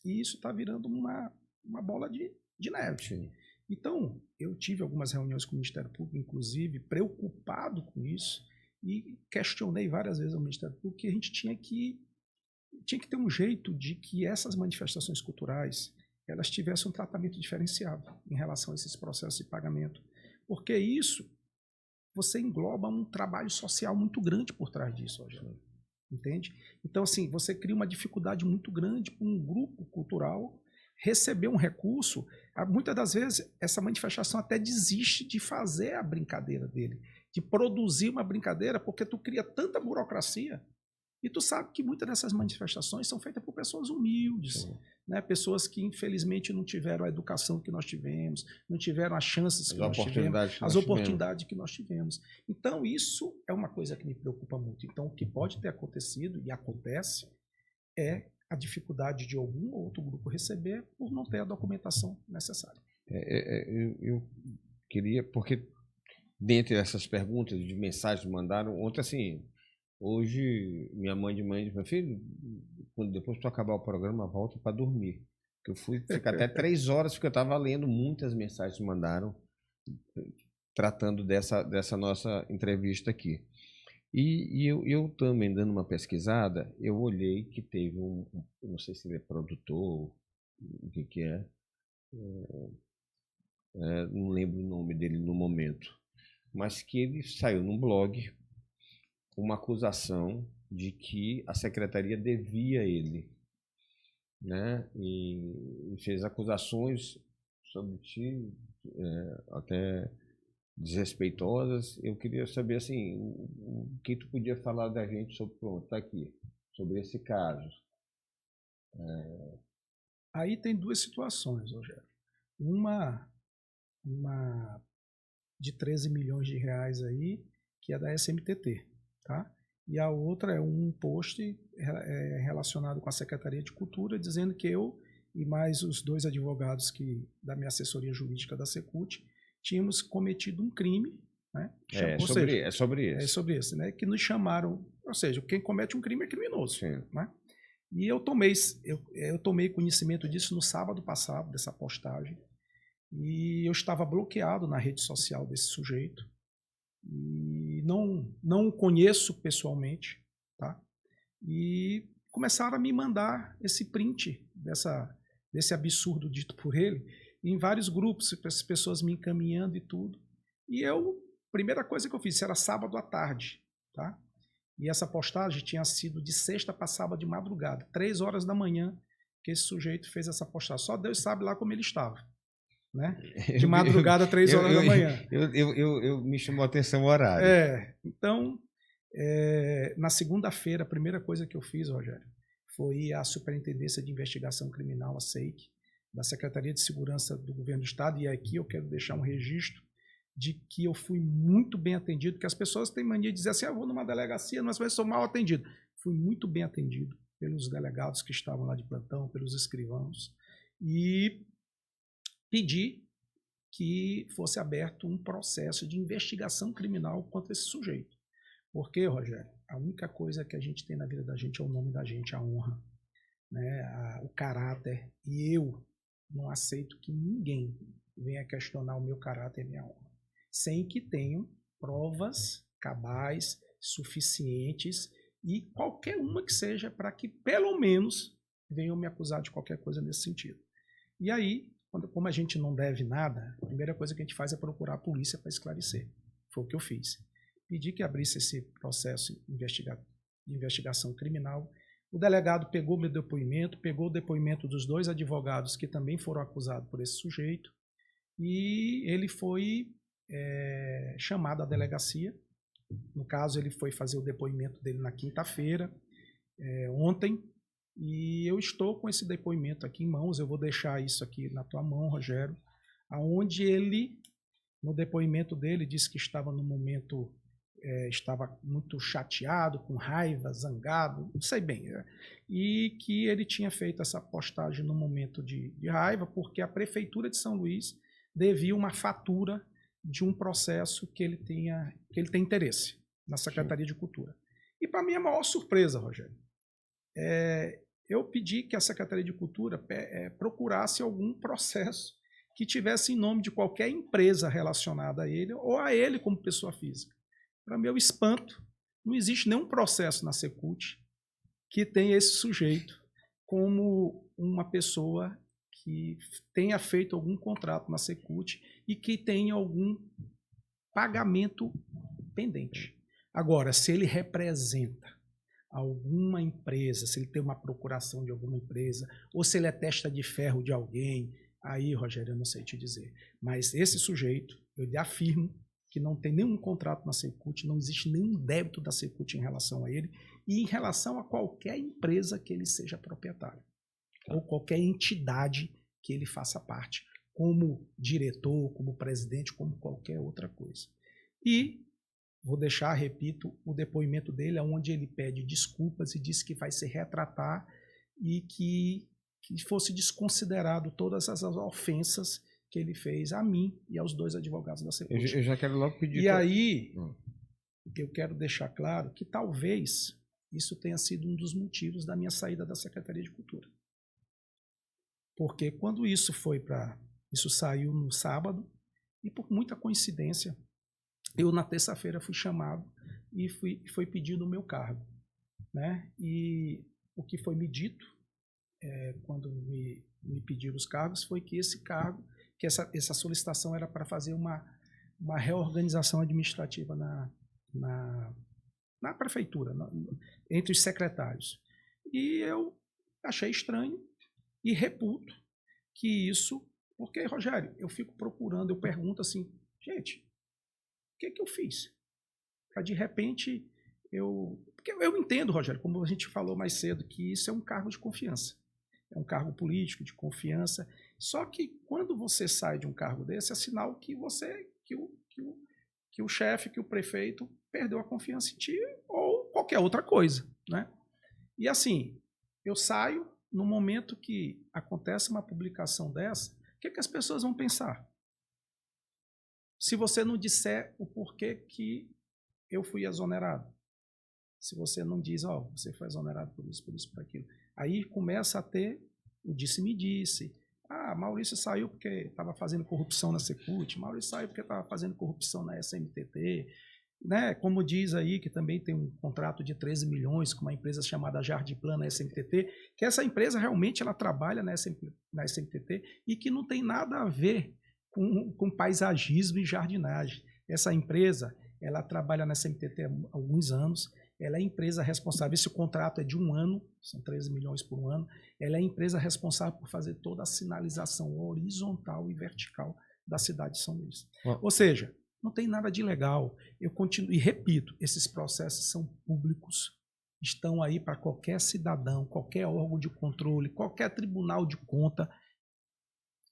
Speaker 2: E isso está virando uma bola de neve.
Speaker 1: Sim.
Speaker 2: Então, eu tive algumas reuniões com o Ministério Público, inclusive, preocupado com isso, e questionei várias vezes ao Ministério Público que a gente tinha que ter um jeito de que essas manifestações culturais elas tivessem um tratamento diferenciado em relação a esses processos de pagamento. Porque isso, você engloba um trabalho social muito grande por trás disso, Rogério. Entende? Então, assim, você cria uma dificuldade muito grande para um grupo cultural receber um recurso. Muitas das vezes, essa manifestação até desiste de fazer a brincadeira dele, de produzir uma brincadeira, porque tu cria tanta burocracia. E tu sabe que muitas dessas manifestações são feitas por pessoas humildes, né? Pessoas que infelizmente não tiveram a educação que nós tivemos, não tiveram as chances que nós tivemos, as oportunidades que nós tivemos. Então isso é uma coisa que me preocupa muito. Então o que pode ter acontecido e acontece é a dificuldade de algum outro grupo receber por não ter a documentação necessária.
Speaker 1: Eu queria, porque dentre essas perguntas de mensagens que mandaram, ontem assim, hoje minha mãe disse, meu filho, depois que tu acabar o programa, volta para dormir. Eu fui ficar até 3 horas, porque eu estava lendo muitas mensagens que mandaram, tratando dessa nossa entrevista aqui. E eu também, dando uma pesquisada, eu olhei que teve não sei se ele é produtor, o que é, não lembro o nome dele no momento, mas que ele saiu num blog uma acusação de que a secretaria devia ele, né? E fez acusações sobre ti, até desrespeitosas. Eu queria saber assim, o que tu podia falar da gente sobre, pronto, tá aqui, sobre esse caso.
Speaker 2: Aí tem duas situações, Rogério. Uma de 13 milhões de reais aí, que é da SMTT, tá? E a outra é um post relacionado com a Secretaria de Cultura, dizendo que eu e mais os 2 advogados da minha assessoria jurídica da Secult tínhamos cometido um crime, né?
Speaker 1: É sobre isso,
Speaker 2: né? Que nos chamaram, ou seja, quem comete um crime é criminoso,
Speaker 1: sim,
Speaker 2: né? E eu tomei conhecimento disso no sábado passado, dessa postagem, e eu estava bloqueado na rede social desse sujeito, e não o conheço pessoalmente, tá? E começaram a me mandar esse print desse absurdo dito por ele, em vários grupos, as pessoas me encaminhando e tudo. E primeira coisa que eu fiz, era sábado à tarde, tá? E essa postagem tinha sido de sexta para sábado de madrugada, 3 horas da manhã, que esse sujeito fez essa postagem. Só Deus sabe lá como ele estava, né? De madrugada, 3 horas da manhã.
Speaker 1: Eu me chamou a atenção o horário.
Speaker 2: Então, na segunda-feira, a primeira coisa que eu fiz, Rogério, foi ir à Superintendência de Investigação Criminal, a SEIC, da Secretaria de Segurança do Governo do Estado, e aqui eu quero deixar um registro de que eu fui muito bem atendido, porque as pessoas têm mania de dizer assim, eu vou numa delegacia, mas eu sou mal atendido. Fui muito bem atendido, pelos delegados que estavam lá de plantão, pelos escrivãos, e pedi que fosse aberto um processo de investigação criminal contra esse sujeito. Porque, Rogério, a única coisa que a gente tem na vida da gente é o nome da gente, a honra, né, o caráter, e eu não aceito que ninguém venha questionar o meu caráter e a minha honra, sem que tenham provas cabais, suficientes, e qualquer uma que seja, para que pelo menos venham me acusar de qualquer coisa nesse sentido. E aí, como a gente não deve nada, a primeira coisa que a gente faz é procurar a polícia para esclarecer. Foi o que eu fiz. Pedi que abrisse esse processo de investigação criminal. O delegado pegou meu depoimento, pegou o depoimento dos 2 advogados que também foram acusados por esse sujeito, e ele foi chamado à delegacia. No caso, ele foi fazer o depoimento dele na quinta-feira, ontem, e eu estou com esse depoimento aqui em mãos. Eu vou deixar isso aqui na tua mão, Rogério, aonde ele, no depoimento dele, disse que estava no momento, estava muito chateado, com raiva, zangado, não sei bem, e que ele tinha feito essa postagem no momento de raiva, porque a Prefeitura de São Luís devia uma fatura de um processo que ele tem interesse na Secretaria de Cultura. E para mim a maior surpresa, Rogério, eu pedi que a Secretaria de Cultura procurasse algum processo que tivesse em nome de qualquer empresa relacionada a ele ou a ele como pessoa física. Para meu espanto, não existe nenhum processo na Secult que tenha esse sujeito como uma pessoa que tenha feito algum contrato na Secult e que tenha algum pagamento pendente. Agora, se ele representa alguma empresa, se ele tem uma procuração de alguma empresa, ou se ele é testa de ferro de alguém, aí, Rogério, eu não sei te dizer. Mas esse sujeito, eu lhe afirmo que não tem nenhum contrato na Secult, não existe nenhum débito da Secult em relação a ele e em relação a qualquer empresa que ele seja proprietário, ou qualquer entidade que ele faça parte, como diretor, como presidente, como qualquer outra coisa. E vou deixar, repito, o depoimento dele, onde ele pede desculpas e disse que vai se retratar e que fosse desconsiderado todas as ofensas que ele fez a mim e aos 2 advogados da Secult.
Speaker 1: Eu já quero logo pedir...
Speaker 2: E aí, eu quero deixar claro que talvez isso tenha sido um dos motivos da minha saída da Secretaria de Cultura. Porque quando isso saiu no sábado, e por muita coincidência, eu na terça-feira fui chamado e foi pedido o meu cargo, né? E o que foi me dito quando me pediram os cargos foi que esse cargo, que essa solicitação era para fazer uma reorganização administrativa na prefeitura, entre os secretários. E eu achei estranho e reputo que isso... Porque, Rogério, eu fico procurando, eu pergunto assim, gente, o que eu fiz? Para de repente, porque eu entendo, Rogério, como a gente falou mais cedo, que isso é um cargo de confiança. É um cargo político de confiança. Só que quando você sai de um cargo desse, é sinal que o chefe, que o prefeito perdeu a confiança em ti ou qualquer outra coisa, né? E assim, eu saio no momento que acontece uma publicação dessa, o que as pessoas vão pensar? Se você não disser o porquê que eu fui exonerado. Se você não diz, você foi exonerado por isso, por aquilo. Aí começa a ter o disse-me-disse. Maurício saiu porque estava fazendo corrupção na Secult, Maurício saiu porque estava fazendo corrupção na SMTT, né? Como diz aí que também tem um contrato de 13 milhões com uma empresa chamada Jardiplan na SMTT, que essa empresa realmente ela trabalha na SMTT e que não tem nada a ver com paisagismo e jardinagem. Essa empresa, ela trabalha na SMTT há alguns anos, ela é a empresa responsável, esse contrato é de 1 ano, são 13 milhões por 1 ano, ela é a empresa responsável por fazer toda a sinalização horizontal e vertical da cidade de São Luís. Ou seja, não tem nada de ilegal. Eu continuo e repito, esses processos são públicos, estão aí para qualquer cidadão, qualquer órgão de controle, qualquer tribunal de conta,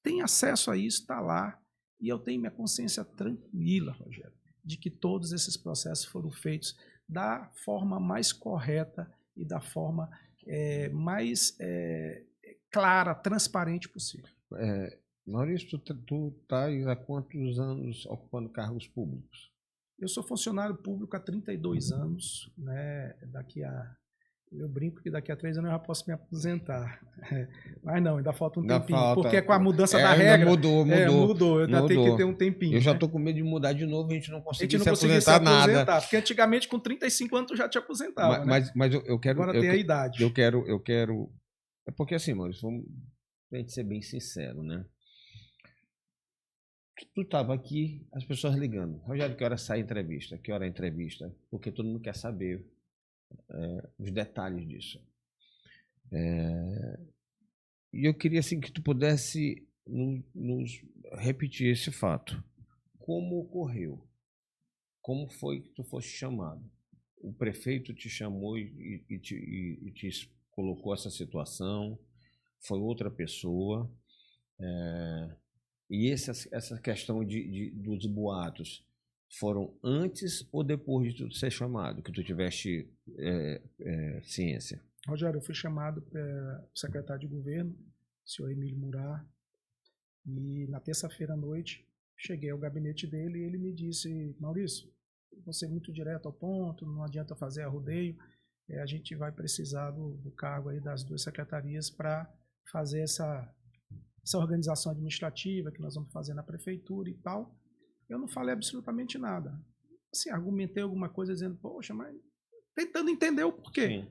Speaker 2: tem acesso a isso, está lá, e eu tenho minha consciência tranquila, Rogério, de que todos esses processos foram feitos da forma mais correta e da forma mais clara, transparente possível.
Speaker 1: Maurício, tu estás há quantos anos ocupando cargos públicos?
Speaker 2: Eu sou funcionário público há 32 anos, né? Eu brinco que daqui a 3 anos eu já posso me aposentar. Mas não, ainda falta um tempinho. Porque com a mudança da regra...
Speaker 1: Mudou.
Speaker 2: Eu ainda tenho que ter um tempinho.
Speaker 1: Eu já estou com medo de mudar de novo, a gente não conseguir se
Speaker 2: aposentar
Speaker 1: nada.
Speaker 2: Porque antigamente, com 35 anos, tu já te aposentava,
Speaker 1: mas eu quero...
Speaker 2: Agora tem a idade.
Speaker 1: Eu quero... É porque assim, Maurício, vamos a gente ser bem sincero, né? Tu estava aqui, as pessoas ligando. Rogério, que hora sai a entrevista? Que hora é a entrevista? Porque todo mundo quer saber os detalhes disso. E eu queria assim, que tu pudesse nos repetir esse fato. Como ocorreu? Como foi que tu foste chamado? O prefeito te chamou e te colocou essa situação? Foi outra pessoa? E essa questão dos boatos foram antes ou depois de tu ser chamado, que tu tiveste ciência?
Speaker 2: Rogério, eu fui chamado pelo secretário de governo, o senhor Emílio Murat, e na terça-feira à noite cheguei ao gabinete dele e ele me disse: Maurício, você é muito direto ao ponto, não adianta fazer arrodeio, a gente vai precisar do cargo aí das 2 secretarias para fazer essa organização administrativa que nós vamos fazer na prefeitura e tal. Eu não falei absolutamente nada. Assim, argumentei alguma coisa dizendo, poxa, mas tentando entender o porquê. Sim.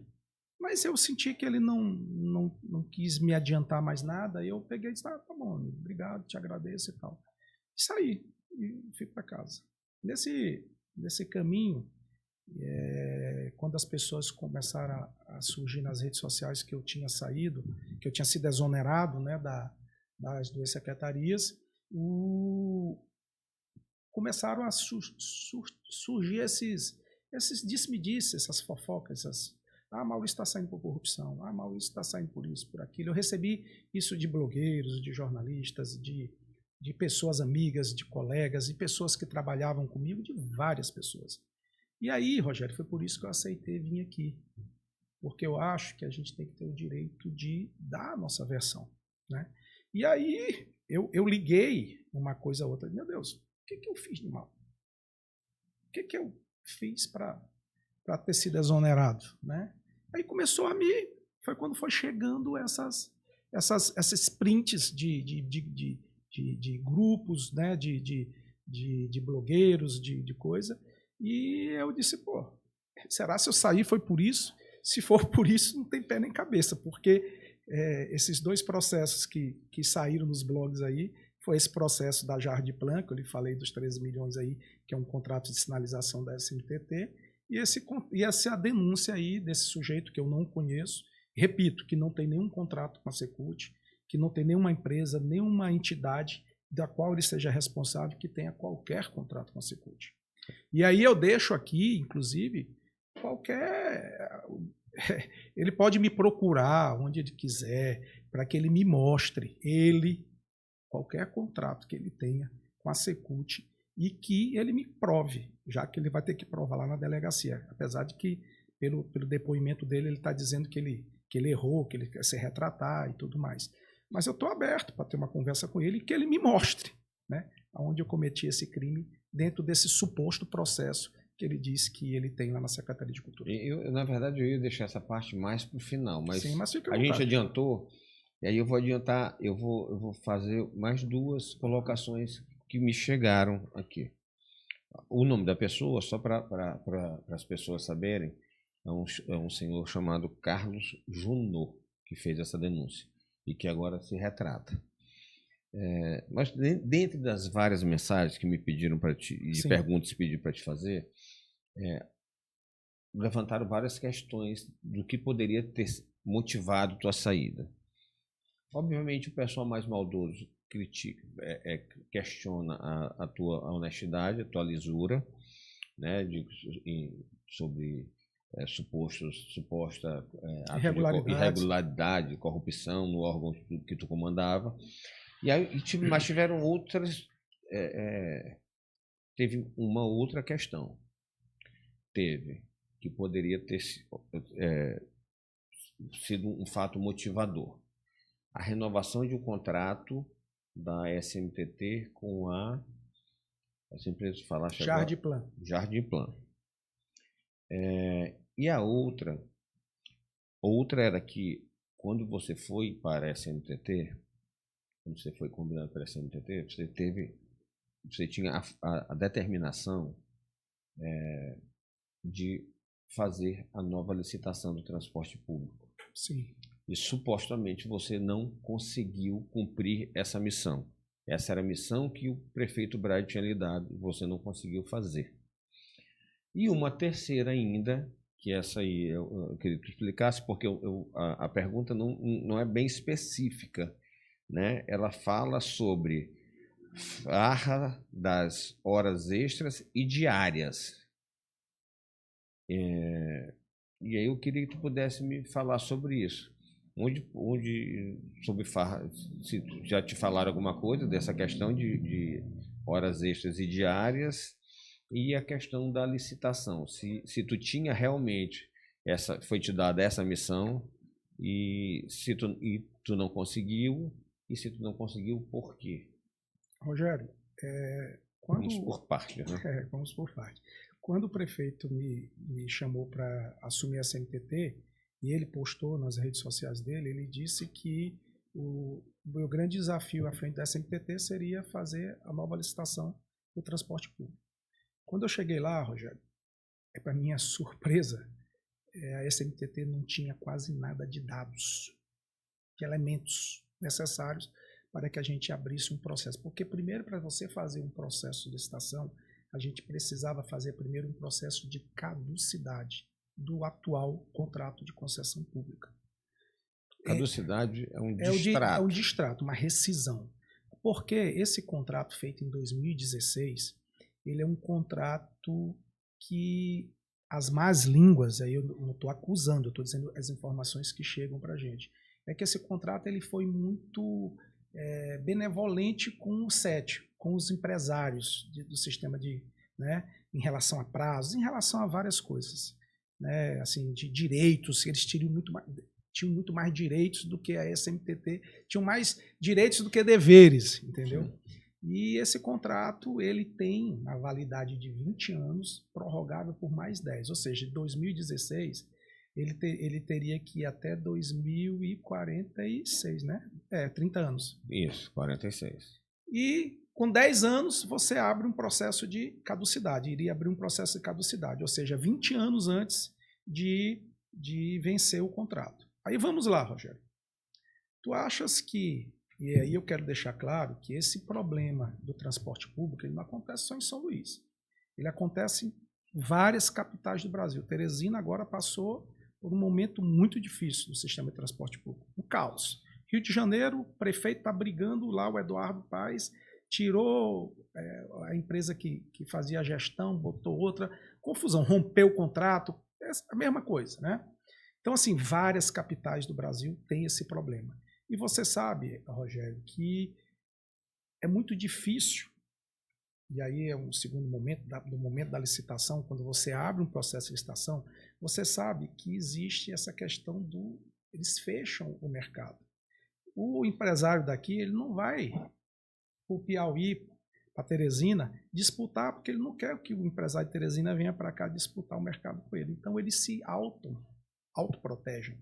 Speaker 2: Mas eu senti que ele não quis me adiantar mais nada, e eu peguei e disse, tá bom, obrigado, te agradeço e tal. E saí, e fui para casa. Nesse caminho, quando as pessoas começaram a surgir nas redes sociais que eu tinha saído, que eu tinha sido exonerado, né, das 2 secretarias, começaram a surgir esses disse-me-disse, essas fofocas, Maurício está saindo por corrupção, Maurício está saindo por isso, por aquilo. Eu recebi isso de blogueiros, de jornalistas, de pessoas amigas, de colegas e pessoas que trabalhavam comigo, de várias pessoas. E aí, Rogério, foi por isso que eu aceitei vir aqui, porque eu acho que a gente tem que ter o direito de dar a nossa versão, né? E aí eu liguei uma coisa a outra. Meu Deus, o que eu fiz de mal? O que eu fiz para ter sido exonerado, né? Aí começou foi quando foi chegando essas prints de grupos, né? de blogueiros, de coisa. E eu disse, pô, será se eu sair foi por isso? Se for por isso, não tem pé nem cabeça, porque esses 2 processos que saíram nos blogs aí, foi esse processo da Jardiplan, que eu lhe falei dos 13 milhões aí, que é um contrato de sinalização da SMTT, e essa denúncia aí desse sujeito que eu não conheço, repito, que não tem nenhum contrato com a Secult, que não tem nenhuma empresa, nenhuma entidade da qual ele seja responsável que tenha qualquer contrato com a Secult. E aí eu deixo aqui, inclusive, ele pode me procurar onde ele quiser, para que ele me mostre, qualquer contrato que ele tenha com a Secult, e que ele me prove, já que ele vai ter que provar lá na delegacia. Apesar de que, pelo depoimento dele, ele está dizendo que ele errou, que ele quer se retratar e tudo mais. Mas eu estou aberto para ter uma conversa com ele e que ele me mostre, né, onde eu cometi esse crime dentro desse suposto processo que ele disse que ele tem lá na Secretaria de Cultura.
Speaker 1: Na verdade, eu ia deixar essa parte mais para o final, mas,
Speaker 2: sim, mas
Speaker 1: a gente adiantou, e aí eu vou adiantar, eu vou fazer mais 2 colocações que me chegaram aqui. O nome da pessoa, só para as pessoas saberem, é um senhor chamado Carlos Junot, que fez essa denúncia e que agora se retrata. Mas dentro das várias mensagens que me pediram para te, e de perguntas que pediram para te fazer, levantaram várias questões do que poderia ter motivado tua saída. Obviamente, o pessoal mais maldoso critica, questiona a tua honestidade, a tua lisura, né, sobre suposta irregularidade, corrupção no órgão que tu comandava. Mas tiveram outras. Teve uma outra questão. Que poderia ter sido um fato motivador. A renovação de um contrato da SMTT com essa empresa de falar
Speaker 2: Jardiplan.
Speaker 1: Jardiplan. E a outra era que quando você foi para a SMTT, quando você foi combinado para a SMTT, você tinha a determinação de fazer a nova licitação do transporte público.
Speaker 2: Sim.
Speaker 1: E supostamente você não conseguiu cumprir essa missão. Essa era a missão que o prefeito Braga tinha lhe dado e você não conseguiu fazer. E uma terceira ainda, que essa aí eu queria que tu explicasse, porque a pergunta não é bem específica, né? Ela fala sobre farra das horas extras e diárias. E aí eu queria que tu pudesse me falar sobre isso. Sobre farra, se já te falaram alguma coisa dessa questão de horas extras e diárias, e a questão da licitação. Se tu tinha realmente foi te dada essa missão, e tu não conseguiu, e se tu não conseguiu, por quê?
Speaker 2: Rogério,
Speaker 1: vamos por parte, né?
Speaker 2: Vamos por parte. Quando o prefeito me chamou para assumir a SMTT, e ele postou nas redes sociais dele, ele disse que o meu grande desafio à frente da SMTT seria fazer a nova licitação do transporte público. Quando eu cheguei lá, Rogério, para minha surpresa, a SMTT não tinha quase nada de dados, de elementos necessários para que a gente abrisse um processo. Porque primeiro, para você fazer um processo de licitação, a gente precisava fazer primeiro um processo de caducidade do atual contrato de concessão pública.
Speaker 1: Caducidade é um distrato.
Speaker 2: É um distrato, uma rescisão. Porque esse contrato feito em 2016, ele é um contrato que as más línguas, aí eu não estou acusando, eu estou dizendo as informações que chegam para a gente, é que esse contrato ele foi muito benevolente com o SET, com os empresários do sistema né, em relação a prazos, em relação a várias coisas. Né, assim, de direitos, eles tinham muito mais direitos do que a SMTT, tinham mais direitos do que deveres, entendeu? Sim. E esse contrato ele tem uma validade de 20 anos, prorrogável por mais 10, ou seja, de 2016 ele teria que ir até 2046, né? 30 anos.
Speaker 1: Isso, 46.
Speaker 2: E com 10 anos você abre um processo de caducidade, iria abrir um processo de caducidade, ou seja, 20 anos antes de vencer o contrato. Aí vamos lá, Rogério. Tu achas que, e aí eu quero deixar claro que esse problema do transporte público ele não acontece só em São Luís. Ele acontece em várias capitais do Brasil. Teresina agora passou por um momento muito difícil do sistema de transporte público. Um caos. Rio de Janeiro, o prefeito está brigando lá, o Eduardo Paes, tirou a empresa que fazia a gestão, botou outra, confusão, rompeu o contrato, é a mesma coisa, né? Então, assim, várias capitais do Brasil têm esse problema. E você sabe, Rogério, que é muito difícil, e aí é um segundo momento, do momento da licitação, quando você abre um processo de licitação, você sabe que existe essa questão eles fecham o mercado. O empresário daqui, ele não vai para o Piauí, para Teresina, disputar, porque ele não quer que o empresário de Teresina venha para cá disputar o mercado com ele. Então, eles se autoprotegem.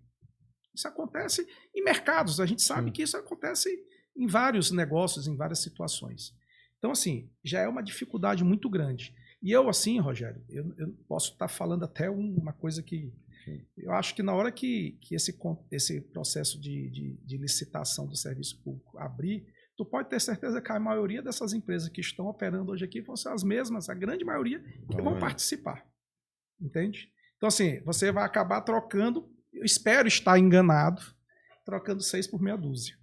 Speaker 2: Isso acontece em mercados, a gente sabe que isso acontece em vários negócios, em várias situações. Então, assim, já é uma dificuldade muito grande. E eu, assim, Rogério, eu posso estar falando até uma coisa que... Eu acho que na hora que esse processo de licitação do serviço público abrir, tu pode ter certeza que a maioria dessas empresas que estão operando hoje aqui vão ser as mesmas, a grande maioria, que vão participar. Entende? Então, assim, você vai acabar trocando, eu espero estar enganado, trocando 6 por meia dúzia.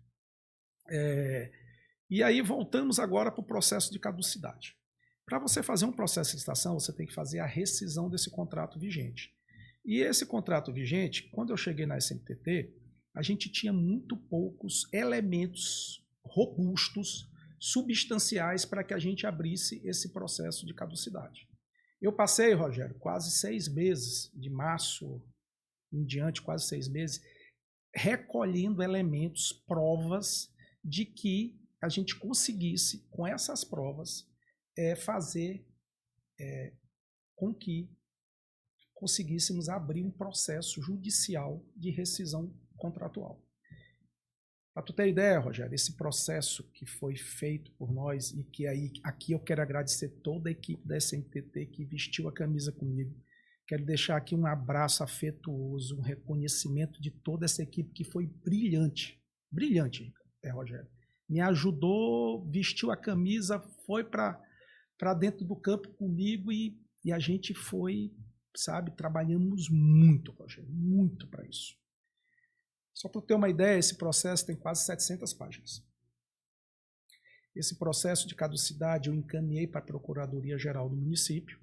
Speaker 2: E aí voltamos agora para o processo de caducidade. Para você fazer um processo de licitação, você tem que fazer a rescisão desse contrato vigente. E esse contrato vigente, quando eu cheguei na SMTT, a gente tinha muito poucos elementos robustos, substanciais para que a gente abrisse esse processo de caducidade. Eu passei, Rogério, quase 6 meses, de março em diante, quase 6 meses, recolhendo elementos, provas de que a gente conseguisse, com essas provas, fazer com que conseguíssemos abrir um processo judicial de rescisão contratual. Para tu ter ideia, Rogério, esse processo que foi feito por nós e que aqui eu quero agradecer toda a equipe da SMTT que vestiu a camisa comigo. Quero deixar aqui um abraço afetuoso, um reconhecimento de toda essa equipe que foi brilhante. Brilhante, Rogério. Me ajudou, vestiu a camisa, foi para dentro do campo comigo e a gente foi, sabe, trabalhamos muito, Rogério, muito para isso. Só para ter uma ideia, esse processo tem quase 700 páginas. Esse processo de caducidade eu encaminhei para a Procuradoria-Geral do município.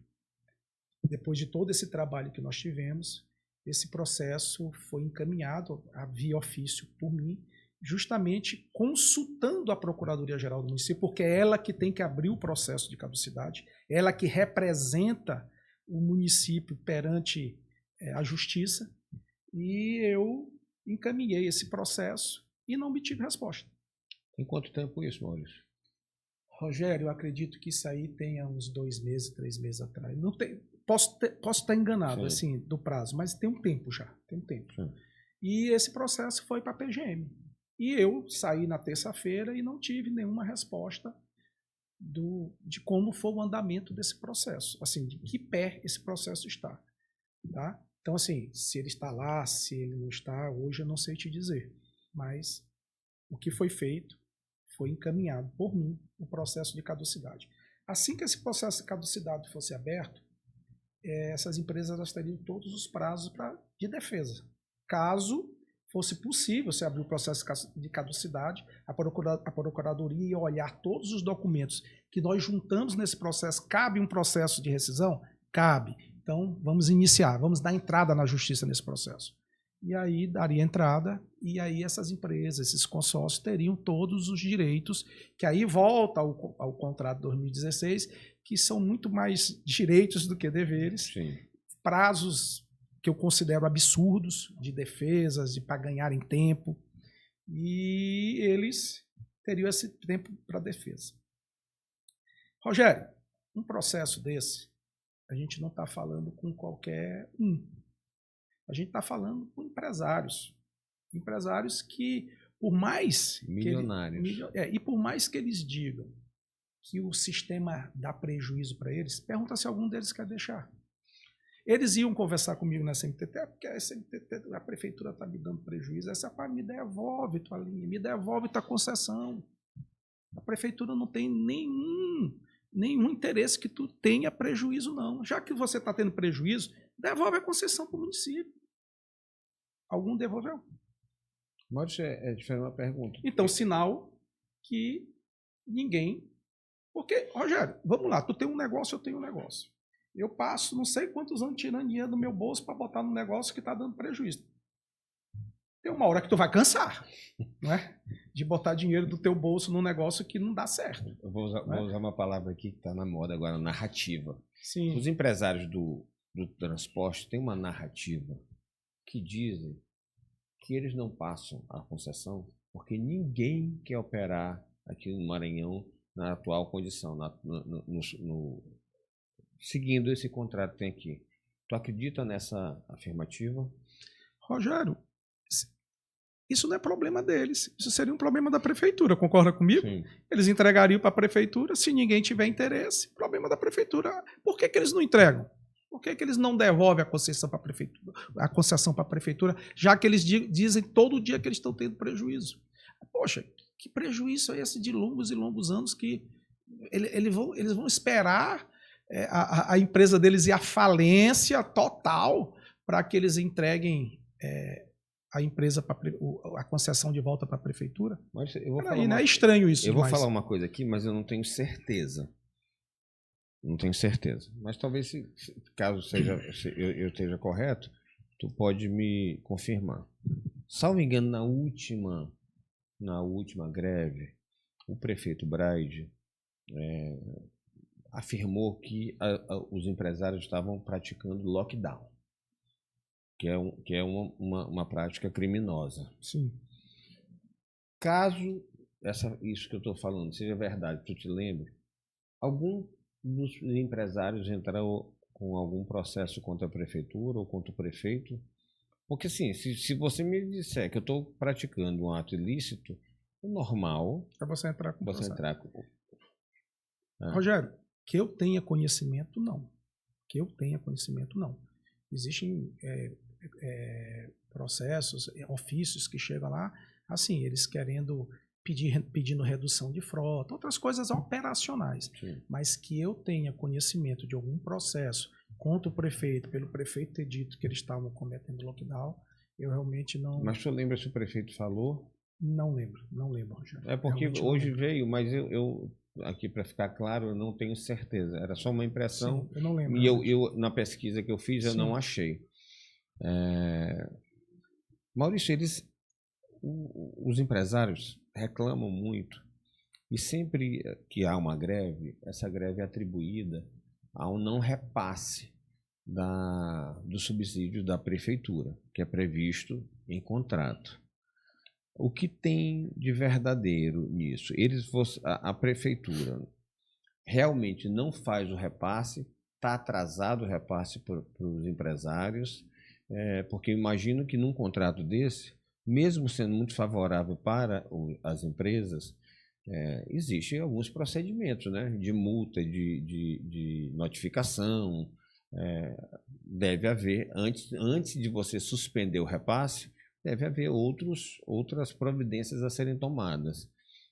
Speaker 2: Depois de todo esse trabalho que nós tivemos, esse processo foi encaminhado via ofício por mim, justamente consultando a Procuradoria-Geral do município, porque é ela que tem que abrir o processo de caducidade, ela que representa o município perante a justiça, e eu encaminhei esse processo e não obtive resposta.
Speaker 1: Em quanto tempo isso, Maurício?
Speaker 2: Rogério, eu acredito que isso aí tenha uns 2 meses, 3 meses atrás. Não tem, posso estar enganado, sim, assim, do prazo, mas tem um tempo já, tem um tempo. Sim. E esse processo foi para a PGM. E eu saí na terça-feira e não tive nenhuma resposta de como foi o andamento desse processo, assim, de que pé esse processo está, tá? Então, assim, se ele está lá, se ele não está, hoje eu não sei te dizer, mas o que foi feito foi encaminhado por mim o processo de caducidade. Assim que esse processo de caducidade fosse aberto, essas empresas elas teriam todos os prazos de defesa. Caso fosse possível se abrir o processo de caducidade, a Procuradoria ia olhar todos os documentos que nós juntamos nesse processo. Cabe um processo de rescisão? Cabe. Então, vamos iniciar, vamos dar entrada na justiça nesse processo. E aí daria entrada, e aí essas empresas, esses consórcios teriam todos os direitos, que aí volta ao contrato de 2016, que são muito mais direitos do que deveres. Sim. Prazos que eu considero absurdos de defesas, para ganharem tempo, e eles teriam esse tempo para defesa. Rogério, um processo desse, a gente não está falando com qualquer um. A gente está falando com empresários. Empresários que, por mais...
Speaker 1: Milionários.
Speaker 2: E por mais que eles digam que o sistema dá prejuízo para eles, pergunta se algum deles quer deixar. Eles iam conversar comigo na SMTT, porque a SMTT, a prefeitura está me dando prejuízo. Essa parte me devolve tua linha, me devolve tua concessão. A prefeitura não tem nenhum interesse que tu tenha prejuízo, não. Já que você está tendo prejuízo, devolve a concessão para o município. Algum devolveu?
Speaker 1: Maurício, deixa eu fazer uma pergunta.
Speaker 2: Então, sinal que ninguém... Porque, Rogério, vamos lá, tu tem um negócio, eu tenho um negócio. Eu passo não sei quantos anos tirando dinheiro do meu bolso para botar no negócio que está dando prejuízo. Tem uma hora que tu vai cansar, não é? De botar dinheiro do teu bolso num negócio que não dá certo.
Speaker 1: Eu vou usar uma palavra aqui que está na moda agora, narrativa.
Speaker 2: Sim.
Speaker 1: Os empresários do transporte têm uma narrativa que dizem que eles não passam a concessão porque ninguém quer operar aqui no Maranhão na atual condição, seguindo esse contrato que tem aqui. Tu acredita nessa afirmativa?
Speaker 2: Rogério, isso não é problema deles. Isso seria um problema da prefeitura, concorda comigo? Sim. Eles entregariam para a prefeitura, se ninguém tiver interesse, problema da prefeitura. Por que eles não entregam? Por que eles não devolvem a concessão para a prefeitura, já que eles dizem todo dia que eles estão tendo prejuízo? Poxa, que prejuízo é esse de longos e longos anos que eles vão esperar a empresa deles ir à falência total para que eles entreguem a empresa, a concessão de volta para a prefeitura?
Speaker 1: Mas eu vou
Speaker 2: falar é estranho isso.
Speaker 1: Eu vou falar uma coisa aqui, mas eu não tenho certeza. Não tenho certeza. Mas talvez, caso eu esteja correto, tu pode me confirmar. Salvo engano, na última greve, o prefeito Braide afirmou que os empresários estavam praticando lockdown. que é uma prática criminosa.
Speaker 2: Sim.
Speaker 1: Caso isso que eu estou falando seja verdade, tu te lembra, algum dos empresários entrou com algum processo contra a prefeitura ou contra o prefeito? Porque assim, se você me disser que eu estou praticando um ato ilícito, o normal
Speaker 2: É você entrar com
Speaker 1: você
Speaker 2: processo.
Speaker 1: entrar com...
Speaker 2: Rogério, que eu tenha conhecimento, não. Que eu tenha conhecimento, não. Existem processos, ofícios que chegam lá, assim, eles pedindo redução de frota, outras coisas operacionais.
Speaker 1: Sim.
Speaker 2: Mas que eu tenha conhecimento de algum processo contra o prefeito, pelo prefeito ter dito que eles estavam cometendo lockdown, eu realmente não...
Speaker 1: Mas tu lembra se o prefeito falou?
Speaker 2: Não lembro, Rogério.
Speaker 1: É porque
Speaker 2: Realmente
Speaker 1: hoje veio, mas eu aqui para ficar claro, eu não tenho certeza. Era só uma impressão.
Speaker 2: Sim, eu não lembro.
Speaker 1: E eu na pesquisa que eu fiz, eu
Speaker 2: Sim.
Speaker 1: não achei. Maurício, os empresários reclamam muito. E sempre que há uma greve, essa greve é atribuída a um não repasse do subsídio da prefeitura, que é previsto em contrato. O que tem de verdadeiro nisso? A prefeitura realmente não faz o repasse, está atrasado o repasse para os empresários, porque eu imagino que num contrato desse, mesmo sendo muito favorável para as empresas, existem alguns procedimentos, né, de multa, de notificação. Deve haver, antes de você suspender o repasse, deve haver outras providências a serem tomadas.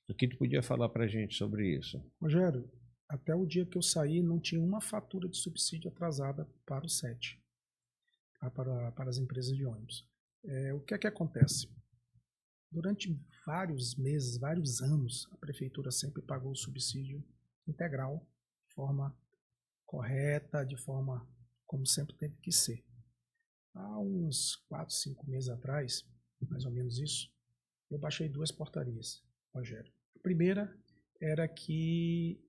Speaker 1: O que tu podia falar para a gente sobre isso?
Speaker 2: Rogério, até o dia que eu saí, não tinha uma fatura de subsídio atrasada para o SET, para as empresas de ônibus. O que é que acontece? Durante vários meses, vários anos, a prefeitura sempre pagou o subsídio integral, de forma correta, de forma como sempre teve que ser. Há uns 4, 5 meses atrás, mais ou menos isso, eu baixei 2 portarias, Rogério. A primeira era que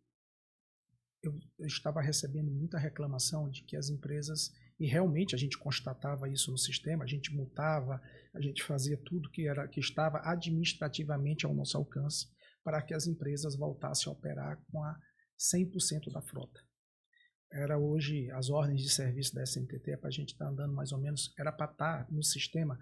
Speaker 2: eu estava recebendo muita reclamação de que as empresas, e realmente a gente constatava isso no sistema, a gente multava, a gente fazia tudo que estava administrativamente ao nosso alcance para que as empresas voltassem a operar com a 100% da frota. Era hoje, as ordens de serviço da SMTT, para a gente estar andando mais ou menos, era para estar no sistema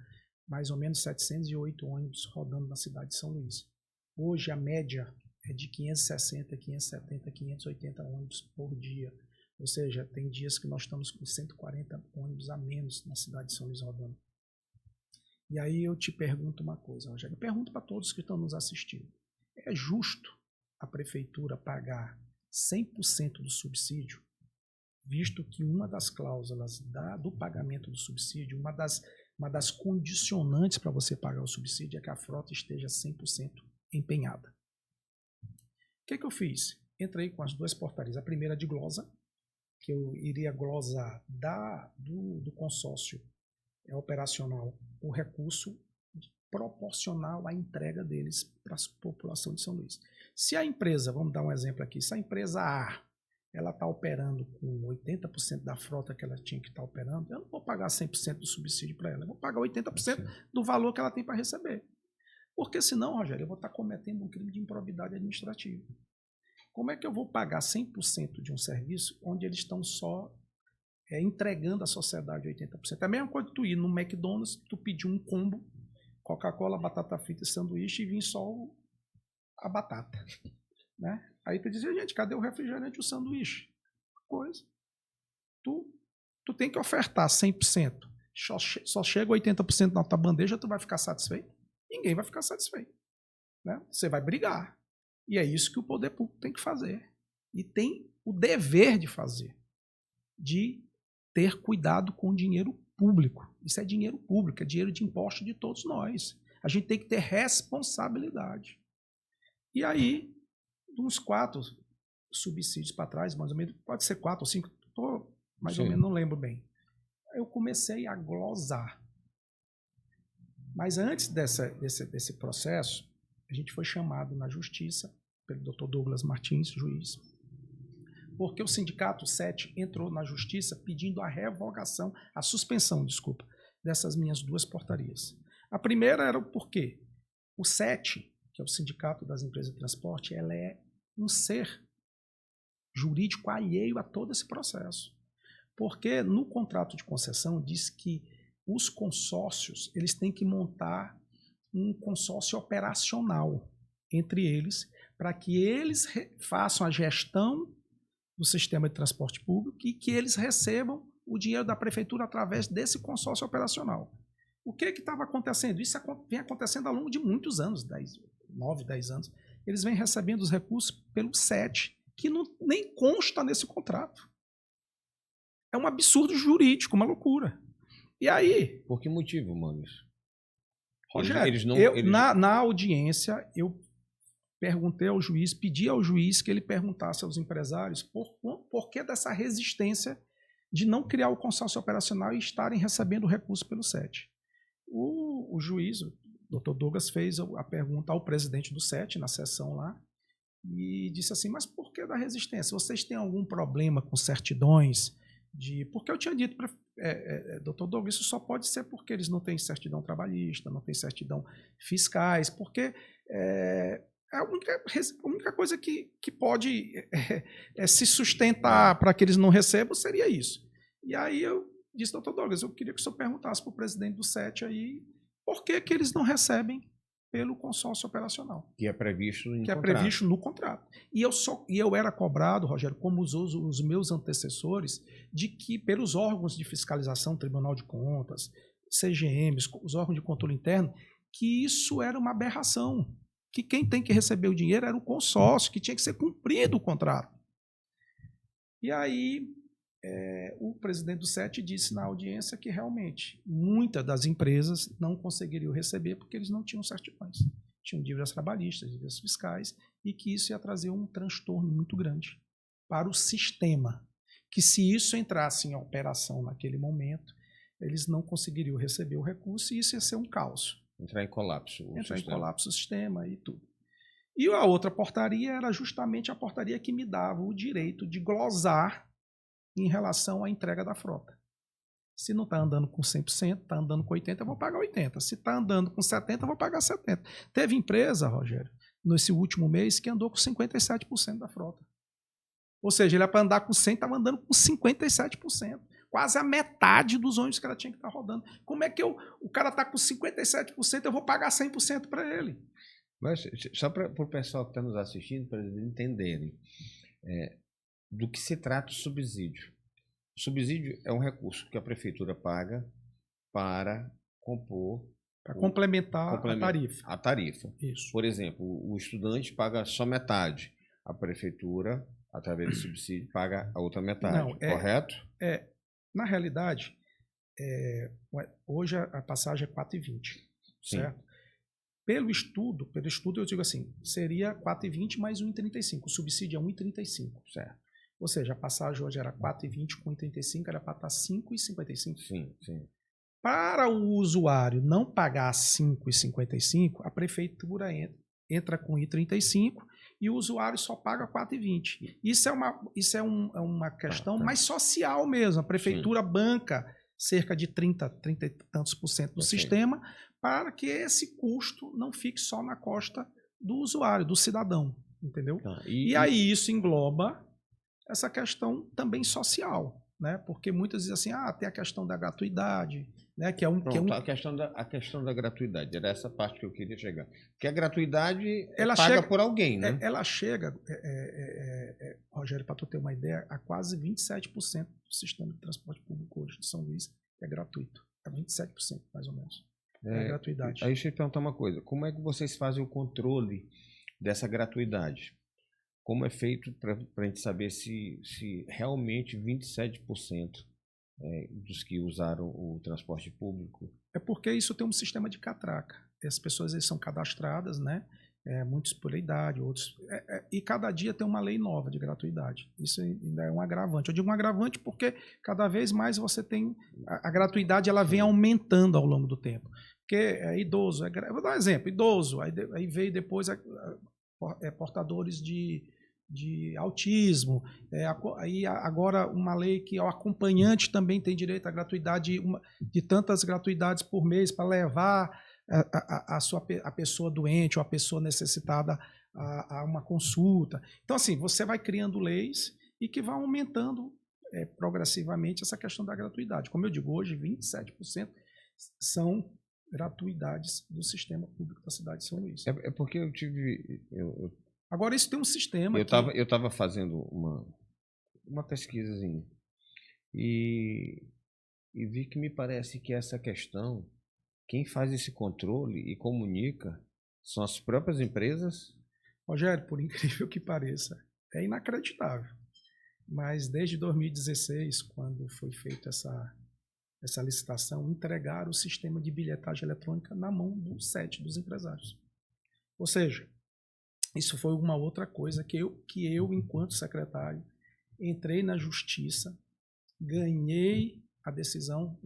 Speaker 2: mais ou menos 708 ônibus rodando na cidade de São Luís. Hoje a média é de 560, 570, 580 ônibus por dia. Ou seja, tem dias que nós estamos com 140 ônibus a menos na cidade de São Luís rodando. E aí eu te pergunto uma coisa, Rogério, eu pergunto para todos que estão nos assistindo. É justo a prefeitura pagar 100% do subsídio, visto que uma das cláusulas do pagamento do subsídio, uma das condicionantes para você pagar o subsídio é que a frota esteja 100% empenhada. O que eu fiz? Entrei com as 2 portarias. A primeira de glosa, que eu iria glosar do consórcio operacional o recurso proporcional à entrega deles para a população de São Luís. Se a empresa, vamos dar um exemplo aqui, se a empresa A ela está operando com 80% da frota que ela tinha que estar operando, eu não vou pagar 100% do subsídio para ela, eu vou pagar 80% do valor que ela tem para receber. Porque senão, Rogério, eu vou estar cometendo um crime de improbidade administrativa. Como é que eu vou pagar 100% de um serviço onde eles estão só entregando à sociedade 80%? É a mesma coisa que tu ir no McDonald's, tu pedir um combo, Coca-Cola, batata frita e sanduíche e vir só a batata. Né? Aí tu diz, gente, cadê o refrigerante e o sanduíche? Coisa. Tu tem que ofertar 100%. Só chega 80% na tua bandeja, tu vai ficar satisfeito? Ninguém vai ficar satisfeito. Né? Você vai brigar. E é isso que o poder público tem que fazer. E tem o dever de fazer. De ter cuidado com o dinheiro público. Isso é dinheiro público, é dinheiro de imposto de todos nós. A gente tem que ter responsabilidade. E aí, uns 4 subsídios para trás, mais ou menos, pode ser 4 ou 5, mais ou menos, não lembro bem. Eu comecei a glosar. Mas antes desse processo, a gente foi chamado na justiça pelo Dr. Douglas Martins, juiz, porque o sindicato 7 entrou na justiça pedindo a suspensão dessas minhas duas portarias. A primeira era o porquê. O SET, que é o Sindicato das Empresas de Transporte, ela é um ser jurídico alheio a todo esse processo. Porque no contrato de concessão diz que os consórcios eles têm que montar um consórcio operacional entre eles, para que eles façam a gestão do sistema de transporte público e que eles recebam o dinheiro da prefeitura através desse consórcio operacional. O que estava acontecendo? Isso vem acontecendo ao longo de muitos anos, 9, 10 anos. Eles vêm recebendo os recursos pelo SET, que nem consta nesse contrato. É um absurdo jurídico, uma loucura. E aí...
Speaker 1: Por que motivo, Manos?
Speaker 2: Rogério, na audiência, eu perguntei ao juiz, pedi ao juiz que ele perguntasse aos empresários por que dessa resistência de não criar o consórcio operacional e estarem recebendo o recurso pelo SET. O juiz, o Dr. Douglas, fez a pergunta ao presidente do SET na sessão lá e disse assim, mas por que da resistência? Vocês têm algum problema com certidões? Porque eu tinha dito, Dr. Douglas, isso só pode ser porque eles não têm certidão trabalhista, não têm certidão fiscais, porque a única coisa que pode se sustentar para que eles não recebam seria isso. E aí eu disse, Dr. Douglas, eu queria que o senhor perguntasse para o presidente do SET aí por que eles não recebem pelo consórcio operacional.
Speaker 1: Que é previsto no contrato.
Speaker 2: Que é previsto no contrato. E eu era cobrado, Rogério, como os meus antecessores, de que pelos órgãos de fiscalização, Tribunal de Contas, CGMs, os órgãos de controle interno, que isso era uma aberração. Que quem tem que receber o dinheiro era o consórcio, que tinha que ser cumprido o contrato. E aí o presidente do SET disse na audiência que realmente muitas das empresas não conseguiriam receber porque eles não tinham certidões. Tinham dívidas trabalhistas, dívidas fiscais, e que isso ia trazer um transtorno muito grande para o sistema. Que se isso entrasse em operação naquele momento, eles não conseguiriam receber o recurso e isso ia ser um caos.
Speaker 1: Entrar em colapso.
Speaker 2: Entrar em colapso o sistema e tudo. E a outra portaria era justamente a portaria que me dava o direito de glosar em relação à entrega da frota. Se não está andando com 100%, está andando com 80%, eu vou pagar 80%. Se está andando com 70%, eu vou pagar 70%. Teve empresa, Rogério, nesse último mês, que andou com 57% da frota. Ou seja, ele era para andar com 100%, estava andando com 57%. Quase a metade dos ônibus que ela tinha que estar rodando. Como é que o cara está com 57%, eu vou pagar 100% para ele?
Speaker 1: Mas só para o pessoal que está nos assistindo, para eles entenderem, do que se trata o subsídio. O subsídio é um recurso que a prefeitura paga para compor...
Speaker 2: Para complementar a tarifa.
Speaker 1: A tarifa.
Speaker 2: Isso.
Speaker 1: Por exemplo, o estudante paga só metade. A prefeitura, através do subsídio, paga a outra metade. Não, correto?
Speaker 2: Na realidade, hoje a passagem é 4,20. Certo? Pelo estudo eu digo assim, seria 4,20 mais 1,35. O subsídio é 1,35. Certo? Ou seja, a passagem hoje era 4,20 com 1,35, era para estar 5,55.
Speaker 1: Sim.
Speaker 2: Para o usuário não pagar 5,55, a prefeitura entra com 1,35 e o usuário só paga 4,20. Isso é uma questão mais social mesmo. A prefeitura banca cerca de 30 e tantos % do sistema para que esse custo não fique só na costa do usuário, do cidadão. Entendeu? E aí isso engloba essa questão também social, né? Porque muitas dizem assim, tem a questão da gratuidade, né?
Speaker 1: A questão da gratuidade, era essa parte que eu queria chegar. Porque a gratuidade paga por alguém, né?
Speaker 2: Ela chega, Rogério, para tu ter uma ideia, a quase 27% do sistema de transporte público hoje de São Luís é gratuito. É 27%, mais ou menos. É gratuidade.
Speaker 1: Aí deixa eu perguntar uma coisa. Como é que vocês fazem o controle dessa gratuidade? Como é feito para a gente saber se realmente 27% dos que usaram o transporte público?
Speaker 2: É porque isso tem um sistema de catraca. As pessoas são cadastradas, né? Muitos por idade, outros... e cada dia tem uma lei nova de gratuidade. Isso ainda é um agravante. Eu digo um agravante porque cada vez mais você tem... A gratuidade ela vem aumentando ao longo do tempo. Porque idoso... Vou dar um exemplo. Idoso. Aí veio depois... portadores de de autismo. Aí agora uma lei que o acompanhante também tem direito à gratuidade, de tantas gratuidades por mês para levar a pessoa doente ou a pessoa necessitada a uma consulta. Então, assim, você vai criando leis e que vão aumentando progressivamente essa questão da gratuidade. Como eu digo, hoje 27% são gratuidades do sistema público da cidade de São Luís.
Speaker 1: É porque eu tive...
Speaker 2: Agora, isso tem um sistema
Speaker 1: Eu estava fazendo uma pesquisazinha e vi que me parece que essa questão, quem faz esse controle e comunica são as próprias empresas.
Speaker 2: Rogério, por incrível que pareça, é inacreditável. Mas desde 2016, quando foi feita essa licitação, entregaram o sistema de bilhetagem eletrônica na mão do SET, dos empresários. Ou seja, isso foi uma outra coisa que eu, enquanto secretário, entrei na justiça, ganhei a decisão,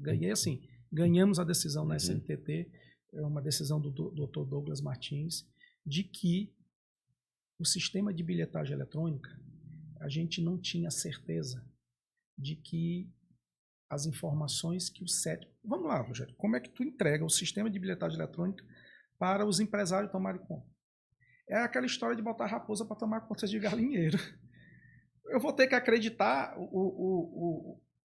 Speaker 2: ganhamos a decisão na SMTT, é uma decisão do Dr. Douglas Martins, de que o sistema de bilhetagem eletrônica, a gente não tinha certeza de que as informações que o SET... Vamos lá, Rogério, como é que tu entrega o sistema de bilhetagem eletrônica para os empresários tomarem conta? É aquela história de botar raposa para tomar conta de galinheiro. Eu vou ter que acreditar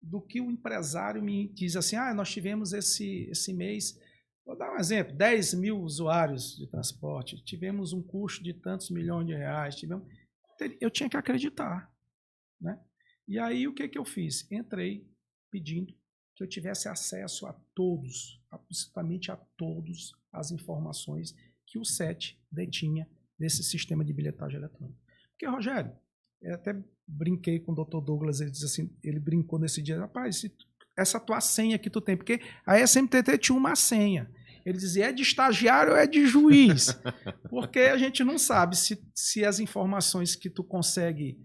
Speaker 2: do que o empresário me diz assim, nós tivemos esse mês, vou dar um exemplo, 10 mil usuários de transporte, tivemos um custo de tantos milhões de reais, eu tinha que acreditar, né? E aí o que eu fiz? Entrei pedindo que eu tivesse acesso a todos, absolutamente a todas as informações que o SET detinha desse sistema de bilhetagem eletrônica. Porque, Rogério, eu até brinquei com o Dr. Douglas, ele brincou nesse dia, rapaz, essa tua senha que tu tem, porque a SMTT tinha uma senha. Ele dizia, é de estagiário ou é de juiz? Porque a gente não sabe se as informações que tu consegue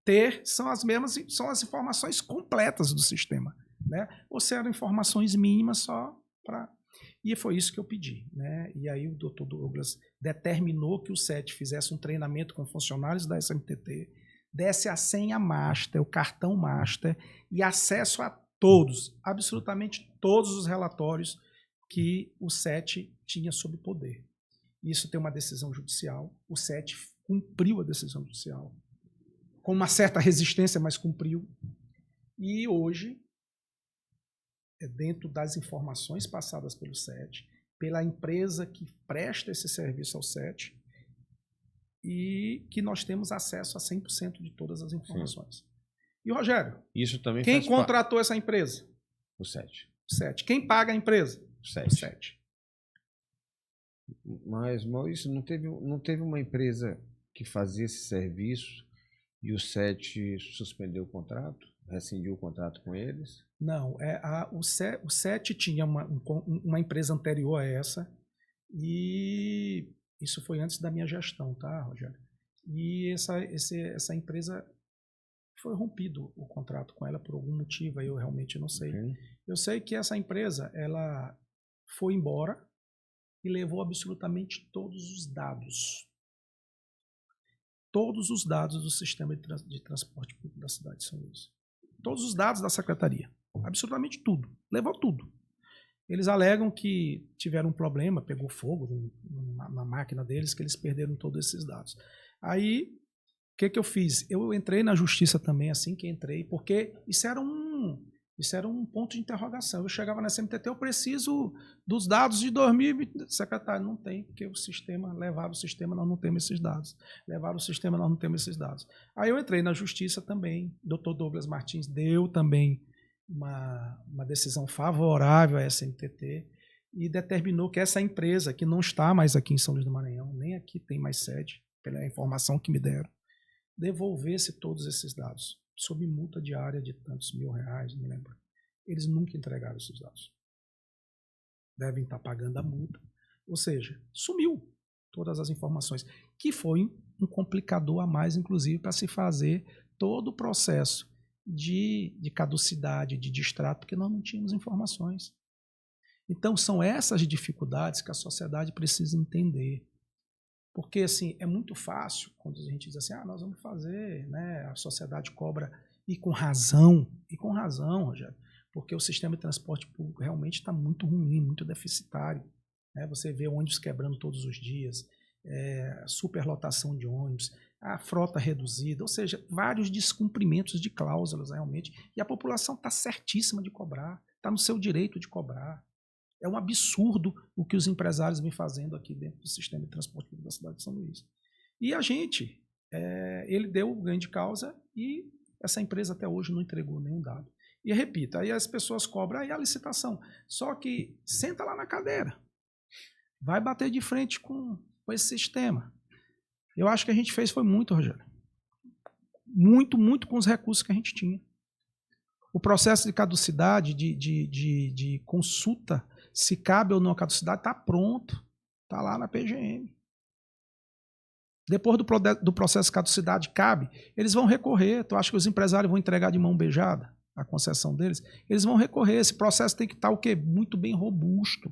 Speaker 2: ter são as mesmas, são as informações completas do sistema, né? Ou se eram informações mínimas só para... E foi isso que eu pedi, né? E aí o Dr. Douglas determinou que o SET fizesse um treinamento com funcionários da SMTT, desse a senha master, o cartão master, e acesso a todos, absolutamente todos os relatórios que o SET tinha sob poder. Isso tem uma decisão judicial, o SET cumpriu a decisão judicial, com uma certa resistência, mas cumpriu. E hoje, dentro das informações passadas pelo SET, pela empresa que presta esse serviço ao SET, e que nós temos acesso a 100% de todas as informações. Sim. E, Rogério,
Speaker 1: isso também
Speaker 2: quem contratou essa empresa?
Speaker 1: O SET.
Speaker 2: O SET. Quem paga a empresa?
Speaker 1: O SET.
Speaker 2: O SET.
Speaker 1: Mas, Maurício, não teve uma empresa que fazia esse serviço e o SET suspendeu o contrato? Rescindiu o contrato com eles?
Speaker 2: Não, o SET tinha uma empresa anterior a essa, e isso foi antes da minha gestão, tá, Rogério? E essa empresa, foi rompido o contrato com ela por algum motivo, aí eu realmente não sei. Okay. Eu sei que essa empresa, ela foi embora e levou absolutamente todos os dados do sistema de transporte público da cidade de São Luís. Todos os dados da secretaria. Absolutamente tudo. Levou tudo. Eles alegam que tiveram um problema, pegou fogo na máquina deles, que eles perderam todos esses dados. Aí, o que eu fiz? Eu entrei na justiça também, assim que entrei, porque isso era um ponto de interrogação. Eu chegava na SMTT, eu preciso dos dados de 2020. Secretário, não tem, porque levaram o sistema, nós não temos esses dados. Levaram o sistema, nós não temos esses dados. Aí eu entrei na justiça também, Dr. Douglas Martins deu também uma decisão favorável à SMTT e determinou que essa empresa, que não está mais aqui em São Luís do Maranhão, nem aqui tem mais sede, pela informação que me deram, devolvesse todos esses dados, sob multa diária de tantos R$1.000, não lembro. Eles nunca entregaram esses dados. Devem estar pagando a multa. Ou seja, sumiu todas as informações, que foi um complicador a mais, inclusive, para se fazer todo o processo de caducidade, de distrato, porque nós não tínhamos informações. Então, são essas dificuldades que a sociedade precisa entender. Porque, assim, é muito fácil quando a gente diz assim, nós vamos fazer, né, a sociedade cobra, e com razão, Rogério, porque o sistema de transporte público realmente está muito ruim, muito deficitário. Né? Você vê ônibus quebrando todos os dias, superlotação de ônibus, a frota reduzida, ou seja, vários descumprimentos de cláusulas realmente, e a população está certíssima de cobrar, está no seu direito de cobrar. É um absurdo o que os empresários vêm fazendo aqui dentro do sistema de transporte público da cidade de São Luís. E a gente, ele deu o ganho de causa e essa empresa até hoje não entregou nenhum dado. E repito, aí as pessoas cobram aí a licitação. Só que senta lá na cadeira. Vai bater de frente com esse sistema. Eu acho que a gente fez foi muito, Rogério. Muito, muito com os recursos que a gente tinha. O processo de caducidade, de consulta, se cabe ou não a caducidade, está pronto. Está lá na PGM. Depois do processo de caducidade, cabe, eles vão recorrer. Tu acha que os empresários vão entregar de mão beijada a concessão deles? Eles vão recorrer. Esse processo tem que estar o quê? Muito bem robusto,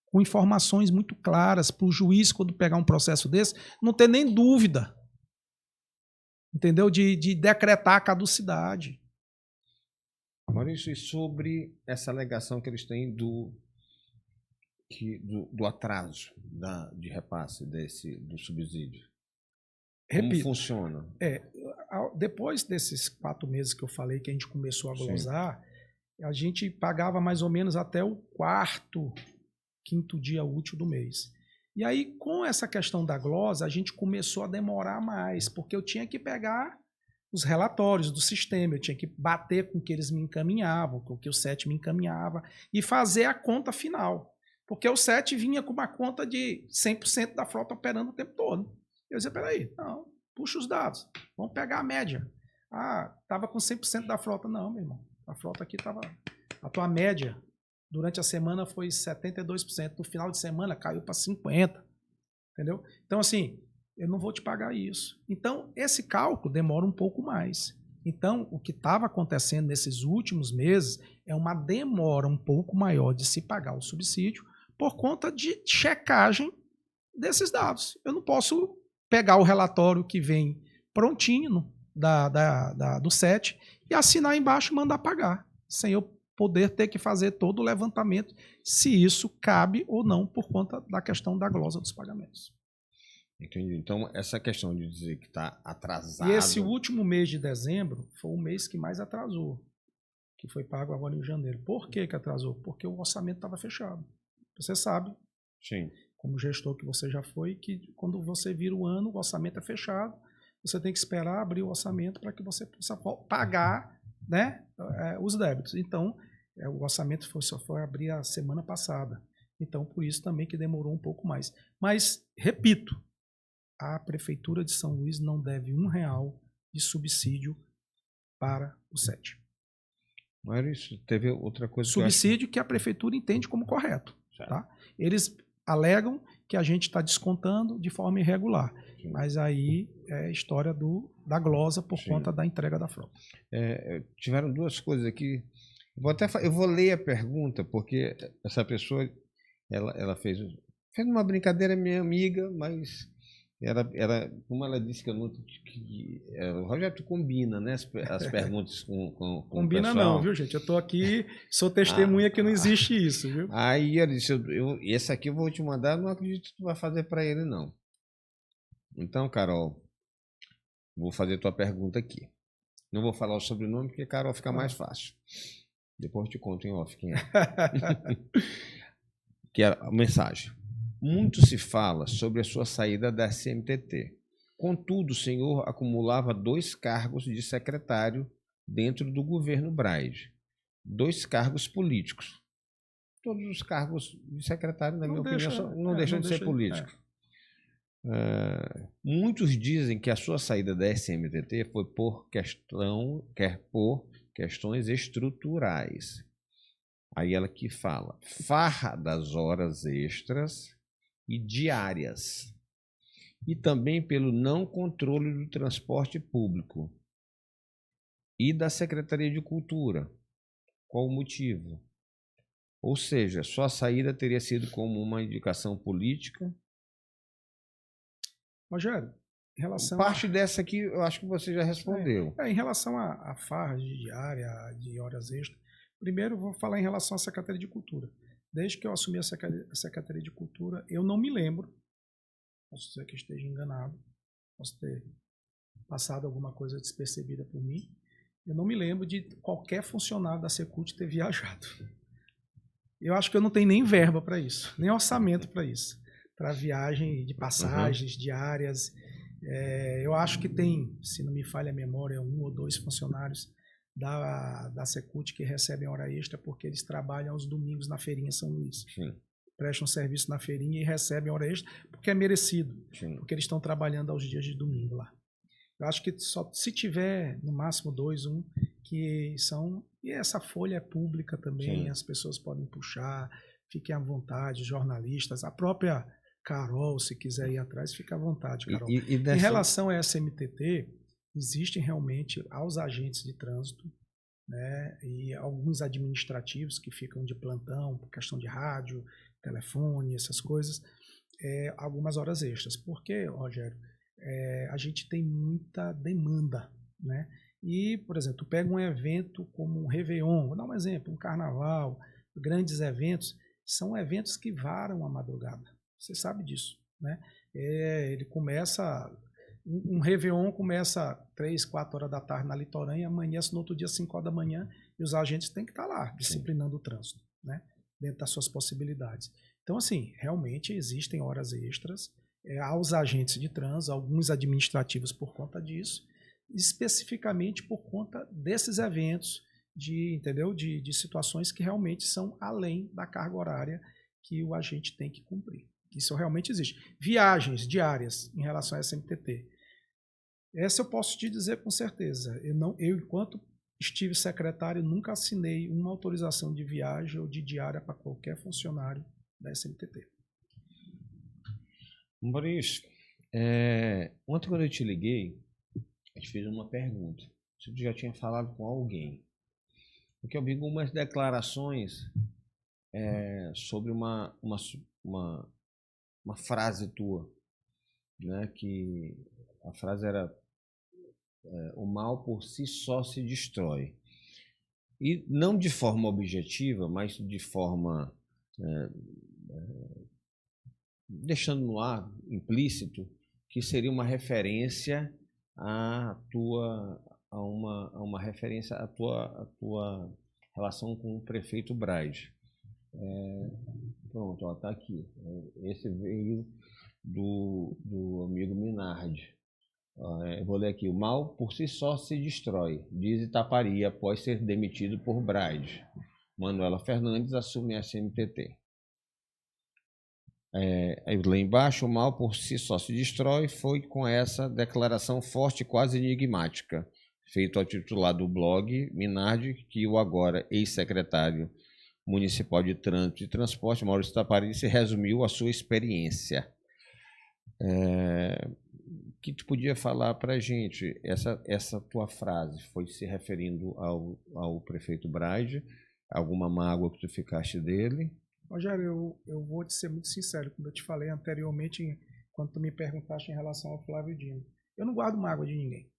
Speaker 2: com informações muito claras para o juiz, quando pegar um processo desse, não ter nem dúvida, entendeu? De decretar a caducidade.
Speaker 1: Maurício, e sobre essa alegação que eles têm do atraso de repasse do subsídio?
Speaker 2: Repito,
Speaker 1: como funciona?
Speaker 2: Depois desses 4 meses que eu falei que a gente começou a glosar, a gente pagava mais ou menos até o 4º, 5º dia útil do mês. E aí, com essa questão da glosa, a gente começou a demorar mais, porque eu tinha que pegar os relatórios do sistema, eu tinha que bater com o que eles me encaminhavam, com o que o SET me encaminhava, e fazer a conta final. Porque o SET vinha com uma conta de 100% da frota operando o tempo todo. Eu dizia, peraí, não, puxa os dados, vamos pegar a média. Estava com 100% da frota. Não, meu irmão, a frota aqui estava... A tua média durante a semana foi 72%, no final de semana caiu para 50%, entendeu? Então, assim, eu não vou te pagar isso. Então, esse cálculo demora um pouco mais. Então, o que estava acontecendo nesses últimos meses é uma demora um pouco maior de se pagar o subsídio por conta de checagem desses dados. Eu não posso pegar o relatório que vem prontinho do SET e assinar embaixo e mandar pagar, sem eu poder ter que fazer todo o levantamento se isso cabe ou não por conta da questão da glosa dos pagamentos.
Speaker 1: Entendi. Então, essa questão de dizer que está atrasado...
Speaker 2: E esse último mês de dezembro foi o mês que mais atrasou, que foi pago agora em janeiro. Por que atrasou? Porque o orçamento estava fechado. Você sabe,
Speaker 1: Sim,
Speaker 2: como gestor que você já foi, que quando você vira o ano, o orçamento é fechado, você tem que esperar abrir o orçamento para que você possa pagar, né, os débitos. Então, o orçamento só foi abrir a semana passada. Então, por isso também que demorou um pouco mais. Mas, repito, a Prefeitura de São Luís não deve R$1 de subsídio para o SET.
Speaker 1: Maurício, teve outra coisa
Speaker 2: subsídio que a Prefeitura entende como correto. Tá? Eles alegam que a gente está descontando de forma irregular. Sim. Mas aí é história da glosa por Sim. conta da entrega da frota.
Speaker 1: Tiveram 2 coisas aqui. Eu vou ler a pergunta, porque essa pessoa ela fez uma brincadeira, minha amiga, mas como ela disse que eu não... o Rogério, tu combina, né, as perguntas com
Speaker 2: combina
Speaker 1: o pessoal.
Speaker 2: Não, viu, gente? Eu tô aqui, sou testemunha que não existe isso, viu?
Speaker 1: Aí ela disse, esse aqui eu vou te mandar, não acredito que tu vai fazer para ele, não. Então, Carol, vou fazer tua pergunta aqui. Não vou falar o sobrenome, porque, Carol, fica mais fácil. Depois eu te conto em off quem é. Que é a mensagem. Muito se fala sobre a sua saída da SMTT. Contudo, o senhor acumulava 2 cargos de secretário dentro do governo Braide. 2 cargos políticos. Todos os cargos de secretário, na minha opinião, não deixam de ser políticos. Muitos dizem que a sua saída da SMTT foi por questões estruturais. Aí ela que fala, farra das horas extras e diárias, e também pelo não controle do transporte público e da Secretaria de Cultura. Qual o motivo? Ou seja, sua saída teria sido como uma indicação política
Speaker 2: Rogério, em relação
Speaker 1: Parte dessa aqui eu acho que você já respondeu.
Speaker 2: em relação a farras de diária, de horas extras, primeiro vou falar em relação à Secretaria de Cultura. Desde que eu assumi a Secretaria de Cultura, eu não me lembro, posso dizer que esteja enganado, posso ter passado alguma coisa despercebida por mim, eu não me lembro de qualquer funcionário da Secult ter viajado. Eu acho que eu não tenho nem verba para isso, nem orçamento para isso, para viagem de passagens diárias. Eu acho que tem, se não me falha a memória, 1 ou 2 funcionários da Secult que recebem hora extra porque eles trabalham aos domingos na feirinha São Luís.
Speaker 1: Sim.
Speaker 2: Prestam serviço na feirinha e recebem hora extra porque é merecido,
Speaker 1: Sim.
Speaker 2: porque eles estão trabalhando aos dias de domingo lá. Eu acho que só se tiver no máximo 2, 1, que são... E essa folha é pública também, as pessoas podem puxar, fiquem à vontade, jornalistas, a própria Carol, se quiser ir atrás, fica à vontade, Carol. Em relação a SMTT, existem realmente aos agentes de trânsito, né, e alguns administrativos que ficam de plantão, por questão de rádio, telefone, essas coisas, algumas horas extras. Por quê, Rogério? A gente tem muita demanda, né? E, por exemplo, tu pega um evento como um Réveillon, vou dar um exemplo, um carnaval, grandes eventos, são eventos que varam a madrugada. Você sabe disso, né? Ele começa... Um Réveillon começa 3, 4 horas da tarde na Litorânea e amanhece no outro dia 5 horas da manhã e os agentes têm que estar lá, disciplinando o trânsito, né? Dentro das suas possibilidades. Então, assim, realmente existem horas extras aos agentes de trânsito, alguns administrativos por conta disso, especificamente por conta desses eventos, entendeu? De situações que realmente são além da carga horária que o agente tem que cumprir. Isso realmente existe. Viagens diárias em relação a SMTT. Essa eu posso te dizer com certeza. Eu, enquanto estive secretário, nunca assinei uma autorização de viagem ou de diária para qualquer funcionário da SMTT.
Speaker 1: Maurício, ontem quando eu te liguei, eu te fiz uma pergunta. Se tu já tinha falado com alguém. Porque eu vi algumas declarações sobre uma frase tua, né? Que a frase era o mal por si só se destrói. E não de forma objetiva, mas de forma... deixando no ar, implícito, que seria uma referência a uma referência à tua relação com o prefeito Braide. Pronto, está aqui. Esse veio do amigo Minardi. Eu vou ler aqui. O mal por si só se destrói, diz Itapari após ser demitido por Braide. Manuela Fernandes assume a SMTT. Aí lá embaixo, o mal por si só se destrói, foi com essa declaração forte e quase enigmática, feito ao titular do blog Minardi, que o agora ex-secretário municipal de Trânsito e Transporte, Maurício Itapari, se resumiu a sua experiência. Que tu podia falar para a gente? Essa tua frase foi se referindo ao prefeito Braide? Alguma mágoa que tu ficaste dele?
Speaker 2: Rogério, eu vou te ser muito sincero, como eu te falei anteriormente, quando tu me perguntaste em relação ao Flávio Dino. Eu não guardo mágoa de ninguém.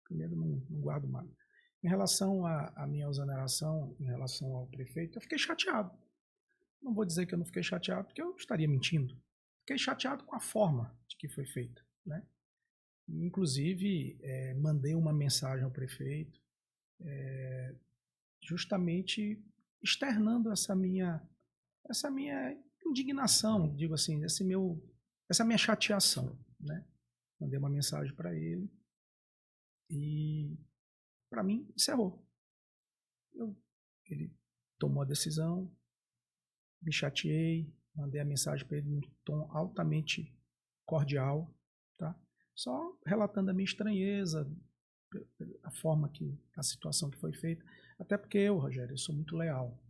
Speaker 2: Primeiro, não guardo mágoa. Em relação à minha exoneração, em relação ao prefeito, eu fiquei chateado. Não vou dizer que eu não fiquei chateado, porque eu estaria mentindo. Fiquei chateado com a forma de que foi feita, né? E, inclusive, mandei uma mensagem ao prefeito, justamente externando essa minha indignação, digo assim, essa minha chateação, né? Mandei uma mensagem para ele e, para mim, encerrou. Ele tomou a decisão, me chateei, mandei a mensagem para ele num tom altamente cordial, tá? Só relatando a minha estranheza, a forma a situação que foi feita, até porque Rogério, eu sou muito leal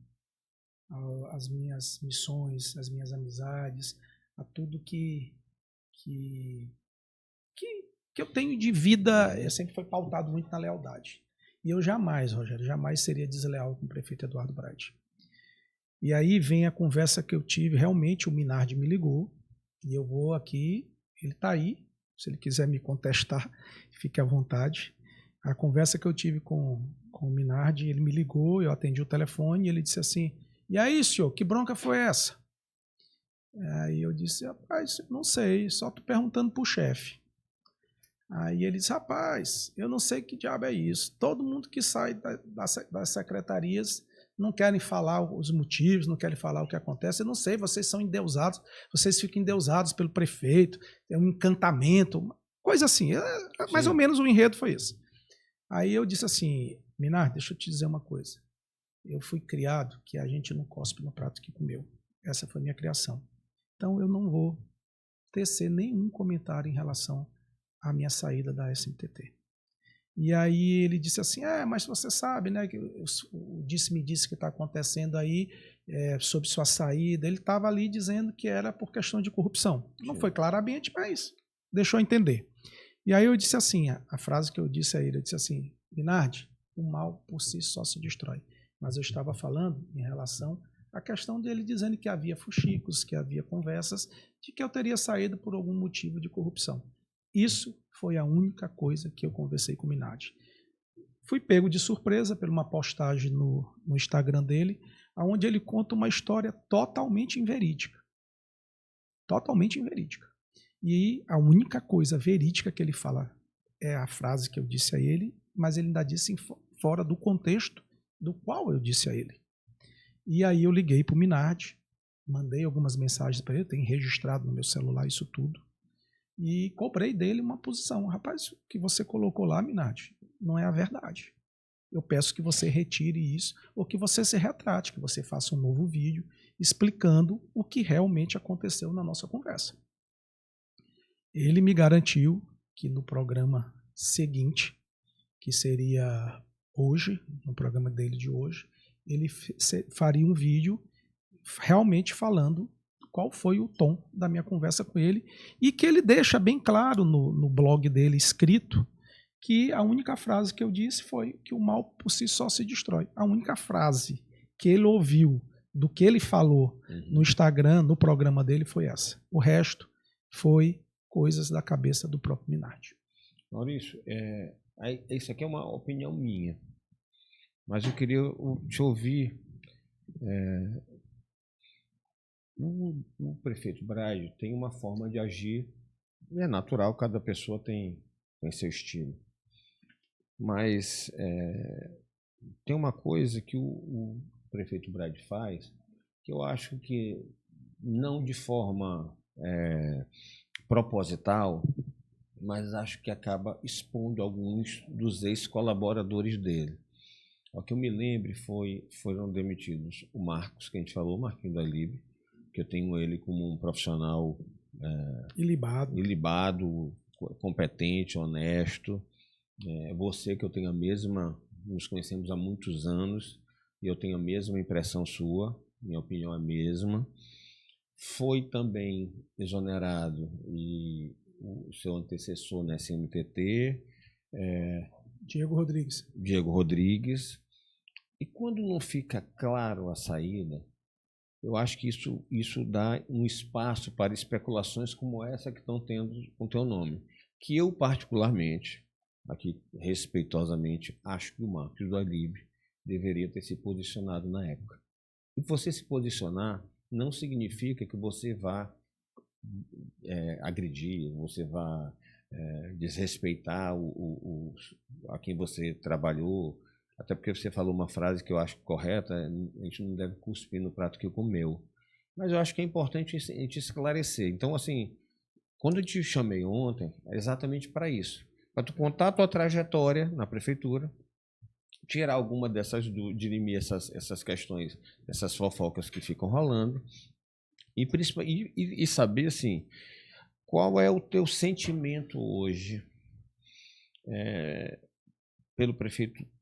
Speaker 2: às minhas missões, às minhas amizades, a tudo que eu tenho de vida, sempre foi pautado muito na lealdade. E eu jamais, Rogério, jamais seria desleal com o prefeito Eduardo Braide. E aí vem a conversa que eu tive, realmente o Minardi me ligou, e eu vou aqui, ele está aí, Se ele quiser me contestar, fique à vontade. A conversa que eu tive com o Minardi, ele me ligou, eu atendi o telefone e ele disse assim, e aí, senhor, que bronca foi essa? Aí eu disse, rapaz, não sei, só tô perguntando pro chefe. Aí ele disse, rapaz, eu não sei que diabo é isso. Todo mundo que sai das secretarias não querem falar os motivos, não querem falar o que acontece. Eu não sei, vocês são endeusados, vocês ficam endeusados pelo prefeito, é um encantamento, coisa assim. Mais ou menos o enredo foi esse. Aí eu disse assim, Minardi, deixa eu te dizer uma coisa. Eu fui criado que a gente não cospe no prato que comeu. Essa foi a minha criação. Então eu não vou tecer nenhum comentário em relação à minha saída da SMTT. E aí ele disse assim, mas você sabe, né, que o disse-me-disse que está acontecendo aí sobre sua saída. Ele estava ali dizendo que era por questão de corrupção. Não foi claramente, mas deixou entender. E aí eu disse assim, a frase que eu disse a ele, eu disse assim, Minardi, o mal por si só se destrói. Mas eu estava falando em relação à questão dele dizendo que havia fuxicos, que havia conversas, de que eu teria saído por algum motivo de corrupção. Isso foi a única coisa que eu conversei com o Minardi. Fui pego de surpresa por uma postagem no Instagram dele, onde ele conta uma história totalmente inverídica. Totalmente inverídica. E a única coisa verídica que ele fala é a frase que eu disse a ele, mas ele ainda disse fora do contexto do qual eu disse a ele. E aí eu liguei para o Minardi, mandei algumas mensagens para ele, tenho registrado no meu celular isso tudo, e cobrei dele uma posição. Rapaz, o que você colocou lá, Minardi, não é a verdade. Eu peço que você retire isso, ou que você se retrate, que você faça um novo vídeo explicando o que realmente aconteceu na nossa conversa. Ele me garantiu que no programa seguinte, que seria hoje, no programa dele de hoje, ele faria um vídeo realmente falando qual foi o tom da minha conversa com ele e que ele deixa bem claro no blog dele escrito que a única frase que eu disse foi que o mal por si só se destrói. A única frase que ele ouviu do que ele falou no Instagram, no programa dele, foi essa. O resto foi coisas da cabeça do próprio Minardi.
Speaker 1: Maurício, isso aqui é uma opinião minha, mas eu queria te ouvir. O prefeito Braide tem uma forma de agir, é natural, cada pessoa tem seu estilo, mas tem uma coisa que o prefeito Braide faz, que eu acho que não de forma proposital, mas acho que acaba expondo alguns dos ex-colaboradores dele. O que eu me lembro foram demitidos o Marcos, que a gente falou, o Marquinhos da Libre, que eu tenho ele como um profissional ilibado, competente, honesto. Você, que eu tenho nos conhecemos há muitos anos, e eu tenho a mesma impressão sua, minha opinião é a mesma. Foi também exonerado e o seu antecessor na SMTT,
Speaker 2: Diego Rodrigues.
Speaker 1: E quando não fica claro a saída, eu acho que isso dá um espaço para especulações como essa que estão tendo com o teu nome. Que eu, particularmente, aqui respeitosamente, acho que o Marcos da Libre deveria ter se posicionado na época. E você se posicionar não significa que você vá agredir, você vá desrespeitar a quem você trabalhou, até porque você falou uma frase que eu acho correta, a gente não deve cuspir no prato que comeu. Mas eu acho que é importante a gente esclarecer. Então, assim, quando eu te chamei ontem, é exatamente para isso. Para tu contar a tua trajetória na prefeitura, tirar alguma dirimir essas questões, essas fofocas que ficam rolando, e saber, assim, qual é o teu sentimento hoje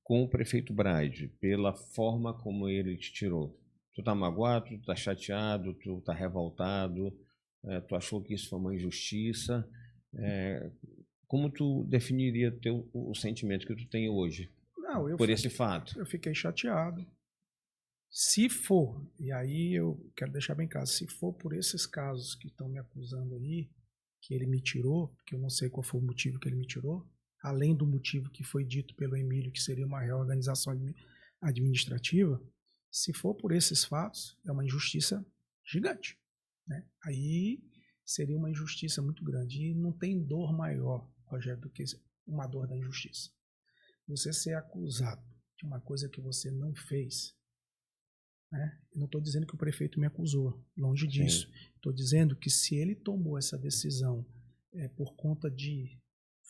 Speaker 1: com o prefeito Braide, pela forma como ele te tirou. Tu tá magoado, tu tá chateado, tu tá revoltado, tu achou que isso foi uma injustiça. Como tu definiria o sentimento que tu tem hoje por esse fato?
Speaker 2: Eu fiquei chateado. Se for, e aí eu quero deixar bem claro, se for por esses casos que estão me acusando aí, que ele me tirou, que eu não sei qual foi o motivo que ele me tirou, além do motivo que foi dito pelo Emílio, que seria uma reorganização administrativa, se for por esses fatos, é uma injustiça gigante, né? Aí seria uma injustiça muito grande. E não tem dor maior, Rogério, do que uma dor da injustiça. Você ser acusado de uma coisa que você não fez, né? Eu não estou dizendo que o prefeito me acusou, longe disso. Estou dizendo que se ele tomou essa decisão por conta de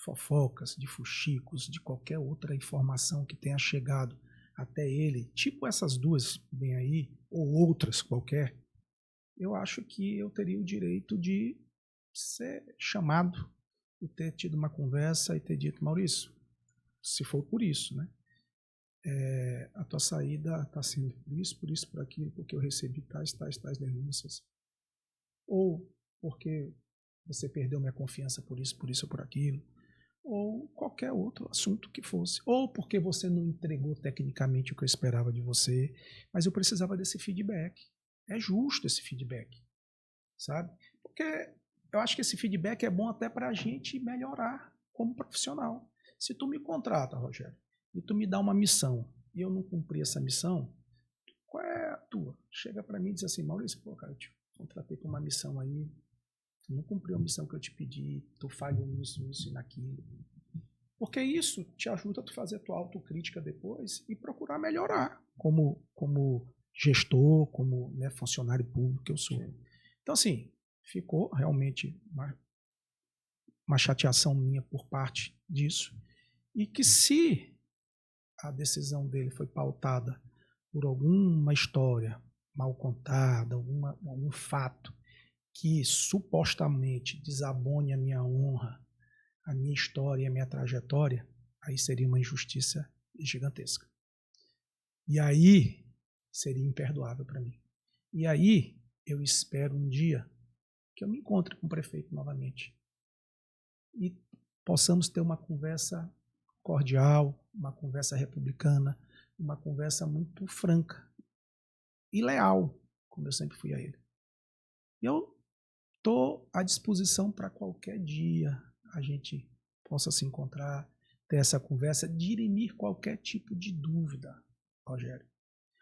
Speaker 2: fofocas, de fuxicos, de qualquer outra informação que tenha chegado até ele, tipo essas duas bem aí, ou outras qualquer, eu acho que eu teria o direito de ser chamado e ter tido uma conversa e ter dito, Maurício, se for por isso, né? A tua saída está sendo por isso, por aquilo, porque eu recebi tais denúncias. Ou porque você perdeu minha confiança por isso ou por aquilo. Ou qualquer outro assunto que fosse. Ou porque você não entregou tecnicamente o que eu esperava de você, mas eu precisava desse feedback. É justo esse feedback, sabe? Porque eu acho que esse feedback é bom até para a gente melhorar como profissional. Se tu me contrata, Rogério, e tu me dá uma missão e eu não cumprir essa missão, qual é a tua? Chega para mim e diz assim, Maurício, pô, cara, eu te contratei para uma missão aí, tu não cumpriu a missão que eu te pedi, tu falhou nisso e naquilo. Porque isso te ajuda a tu fazer a tua autocrítica depois e procurar melhorar como gestor, como, né, funcionário público que eu sou. Então, assim, ficou realmente uma chateação minha por parte disso. E que se a decisão dele foi pautada por alguma história mal contada, algum fato que supostamente desabone a minha honra, a minha história e a minha trajetória, aí seria uma injustiça gigantesca. E aí seria imperdoável para mim. E aí eu espero um dia que eu me encontre com o prefeito novamente e possamos ter uma conversa cordial, uma conversa republicana, uma conversa muito franca e leal, como eu sempre fui a ele. Eu estou à disposição para qualquer dia a gente possa se encontrar, ter essa conversa, dirimir qualquer tipo de dúvida, Rogério.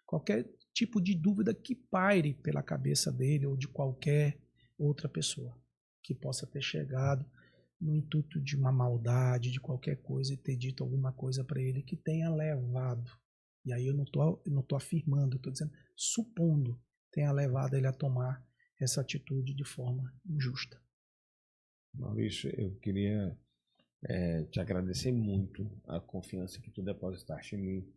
Speaker 2: Qualquer tipo de dúvida que paire pela cabeça dele ou de qualquer outra pessoa que possa ter chegado no intuito de uma maldade, de qualquer coisa e ter dito alguma coisa para ele que tenha levado. E aí eu não tô afirmando, estou dizendo, supondo, tenha levado ele a tomar essa atitude de forma injusta.
Speaker 1: Maurício, eu queria te agradecer muito a confiança que tu depositaste em mim,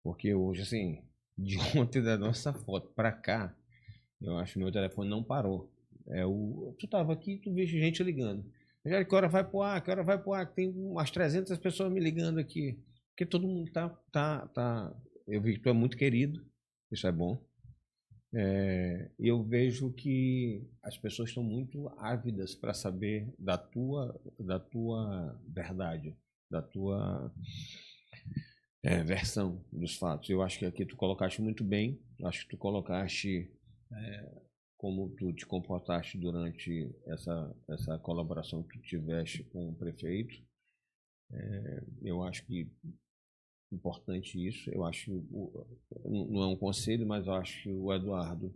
Speaker 1: porque hoje, assim, de ontem da nossa foto para cá, eu acho que meu telefone não parou. Tu estava aqui, tu viu gente ligando. Já que hora vai pro ar, que hora vai pro ar, que tem umas 300 pessoas me ligando aqui. Porque todo mundo tá. Eu vi que tu é muito querido, isso é bom. E eu vejo que as pessoas estão muito ávidas para saber da tua verdade, da tua versão dos fatos. Eu acho que aqui tu colocaste muito bem, acho que tu colocaste como tu te comportaste durante essa colaboração que tu tiveste com o prefeito. Eu acho que importante isso. Eu acho que não é um conselho, mas eu acho que o Eduardo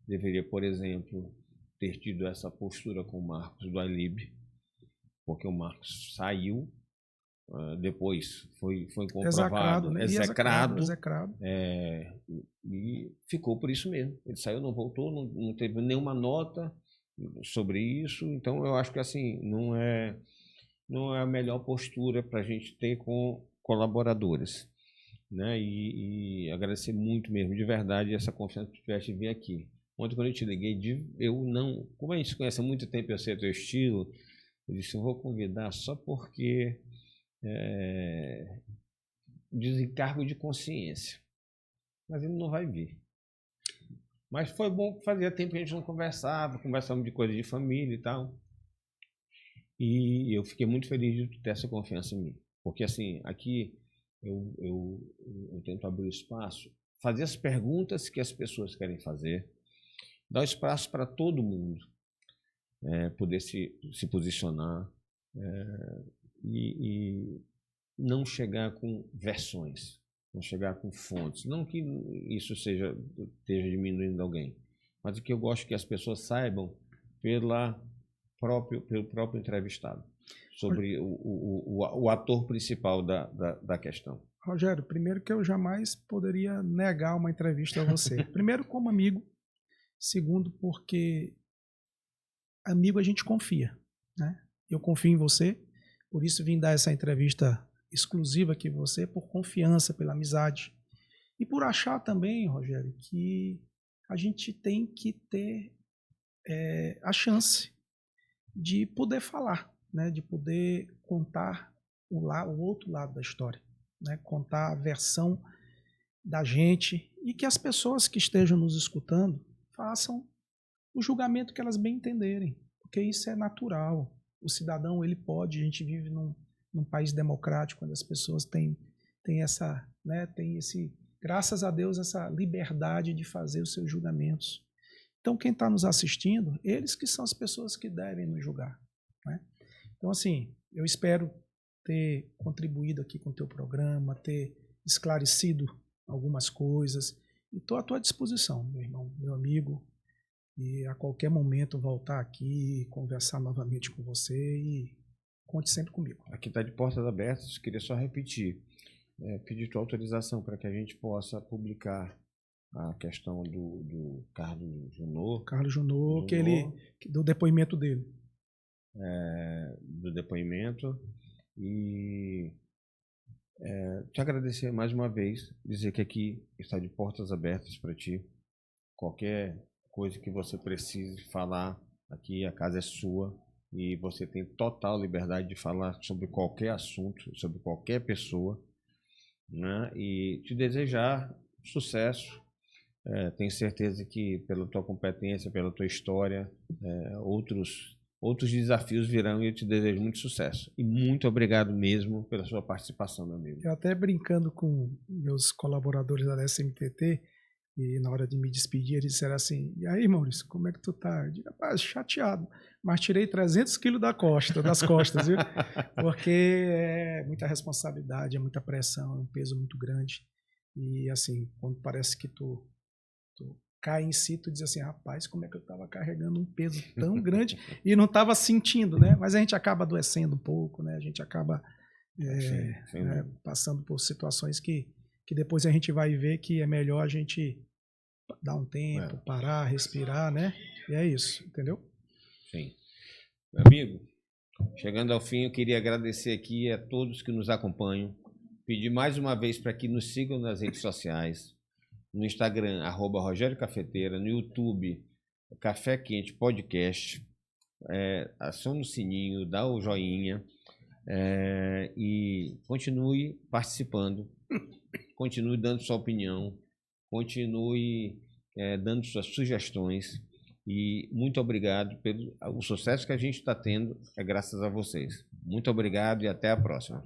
Speaker 1: deveria, por exemplo, ter tido essa postura com o Marcos do Alib, porque o Marcos saiu, depois foi comprovado,
Speaker 2: né?
Speaker 1: execrado. E ficou por isso mesmo. Ele saiu, não voltou, não teve nenhuma nota sobre isso. Então eu acho que assim não é a melhor postura para a gente ter com colaboradores, né? E agradecer muito mesmo, de verdade, essa confiança que tu tiveste em vir aqui. Ontem, quando eu te liguei, como a gente se conhece há muito tempo, eu sei o teu estilo, eu disse, eu vou convidar só porque desencargo de consciência, mas ele não vai vir. Mas foi bom, que fazia tempo que a gente não conversávamos de coisa de família e tal. E eu fiquei muito feliz de ter essa confiança em mim. Porque, assim, aqui eu tento abrir o espaço, fazer as perguntas que as pessoas querem fazer, dar espaço para todo mundo. poder se posicionar e não chegar com versões, não chegar com fontes. Não que isso esteja diminuindo alguém, mas o que eu gosto que as pessoas saibam pelo próprio entrevistado, sobre o ator principal da questão.
Speaker 2: Rogério, primeiro que eu jamais poderia negar uma entrevista a você. Primeiro, como amigo. Segundo, porque amigo a gente confia, né? Eu confio em você, por isso vim dar essa entrevista exclusiva aqui a você, por confiança, pela amizade. E por achar também, Rogério, que a gente tem que ter a chance de poder falar, né? De poder contar o outro lado da história, né? Contar a versão da gente e que as pessoas que estejam nos escutando façam o julgamento que elas bem entenderem, porque isso é natural. O cidadão, ele pode, a gente vive num país democrático, onde as pessoas têm essa, né, graças a Deus, essa liberdade de fazer os seus julgamentos. Então, quem está nos assistindo, eles que são as pessoas que devem nos julgar, né? Então, assim, eu espero ter contribuído aqui com o teu programa, ter esclarecido algumas coisas, e estou à tua disposição, meu irmão, meu amigo, e a qualquer momento voltar aqui, conversar novamente com você e conte sempre comigo.
Speaker 1: Aqui está de portas abertas, queria só repetir, pedir tua autorização para que a gente possa publicar a questão do Carlos Junot.
Speaker 2: Carlos Junot, do depoimento dele.
Speaker 1: Do depoimento e te agradecer mais uma vez, dizer que aqui está de portas abertas para ti. Qualquer coisa que você precise falar, aqui a casa é sua e você tem total liberdade de falar sobre qualquer assunto, sobre qualquer pessoa, né? E te desejar sucesso. Tenho certeza que pela tua competência, pela tua história, outros desafios virão e eu te desejo muito sucesso. E muito obrigado mesmo pela sua participação, meu amigo.
Speaker 2: Eu até brincando com meus colaboradores da SMTT, e na hora de me despedir, eles disseram assim: e aí, Maurício, como é que tu tá? Eu digo, rapaz, chateado, mas tirei 300 quilos das costas, viu? Porque é muita responsabilidade, é muita pressão, é um peso muito grande. E assim, quando parece que tu cai em si, tu diz assim, rapaz, como é que eu estava carregando um peso tão grande e não estava sentindo, né? Mas a gente acaba adoecendo um pouco, né? A gente acaba passando por situações que depois a gente vai ver que é melhor a gente dar um tempo, parar, respirar, né? E é isso, entendeu?
Speaker 1: Sim. Meu amigo, chegando ao fim, eu queria agradecer aqui a todos que nos acompanham, pedir mais uma vez para que nos sigam nas redes sociais, no Instagram, @Rogério Cafeteira, no YouTube, Café Quente Podcast, acione o sininho, dá o joinha e continue participando, continue dando sua opinião, continue dando suas sugestões e muito obrigado pelo sucesso que a gente está tendo, graças a vocês. Muito obrigado e até a próxima.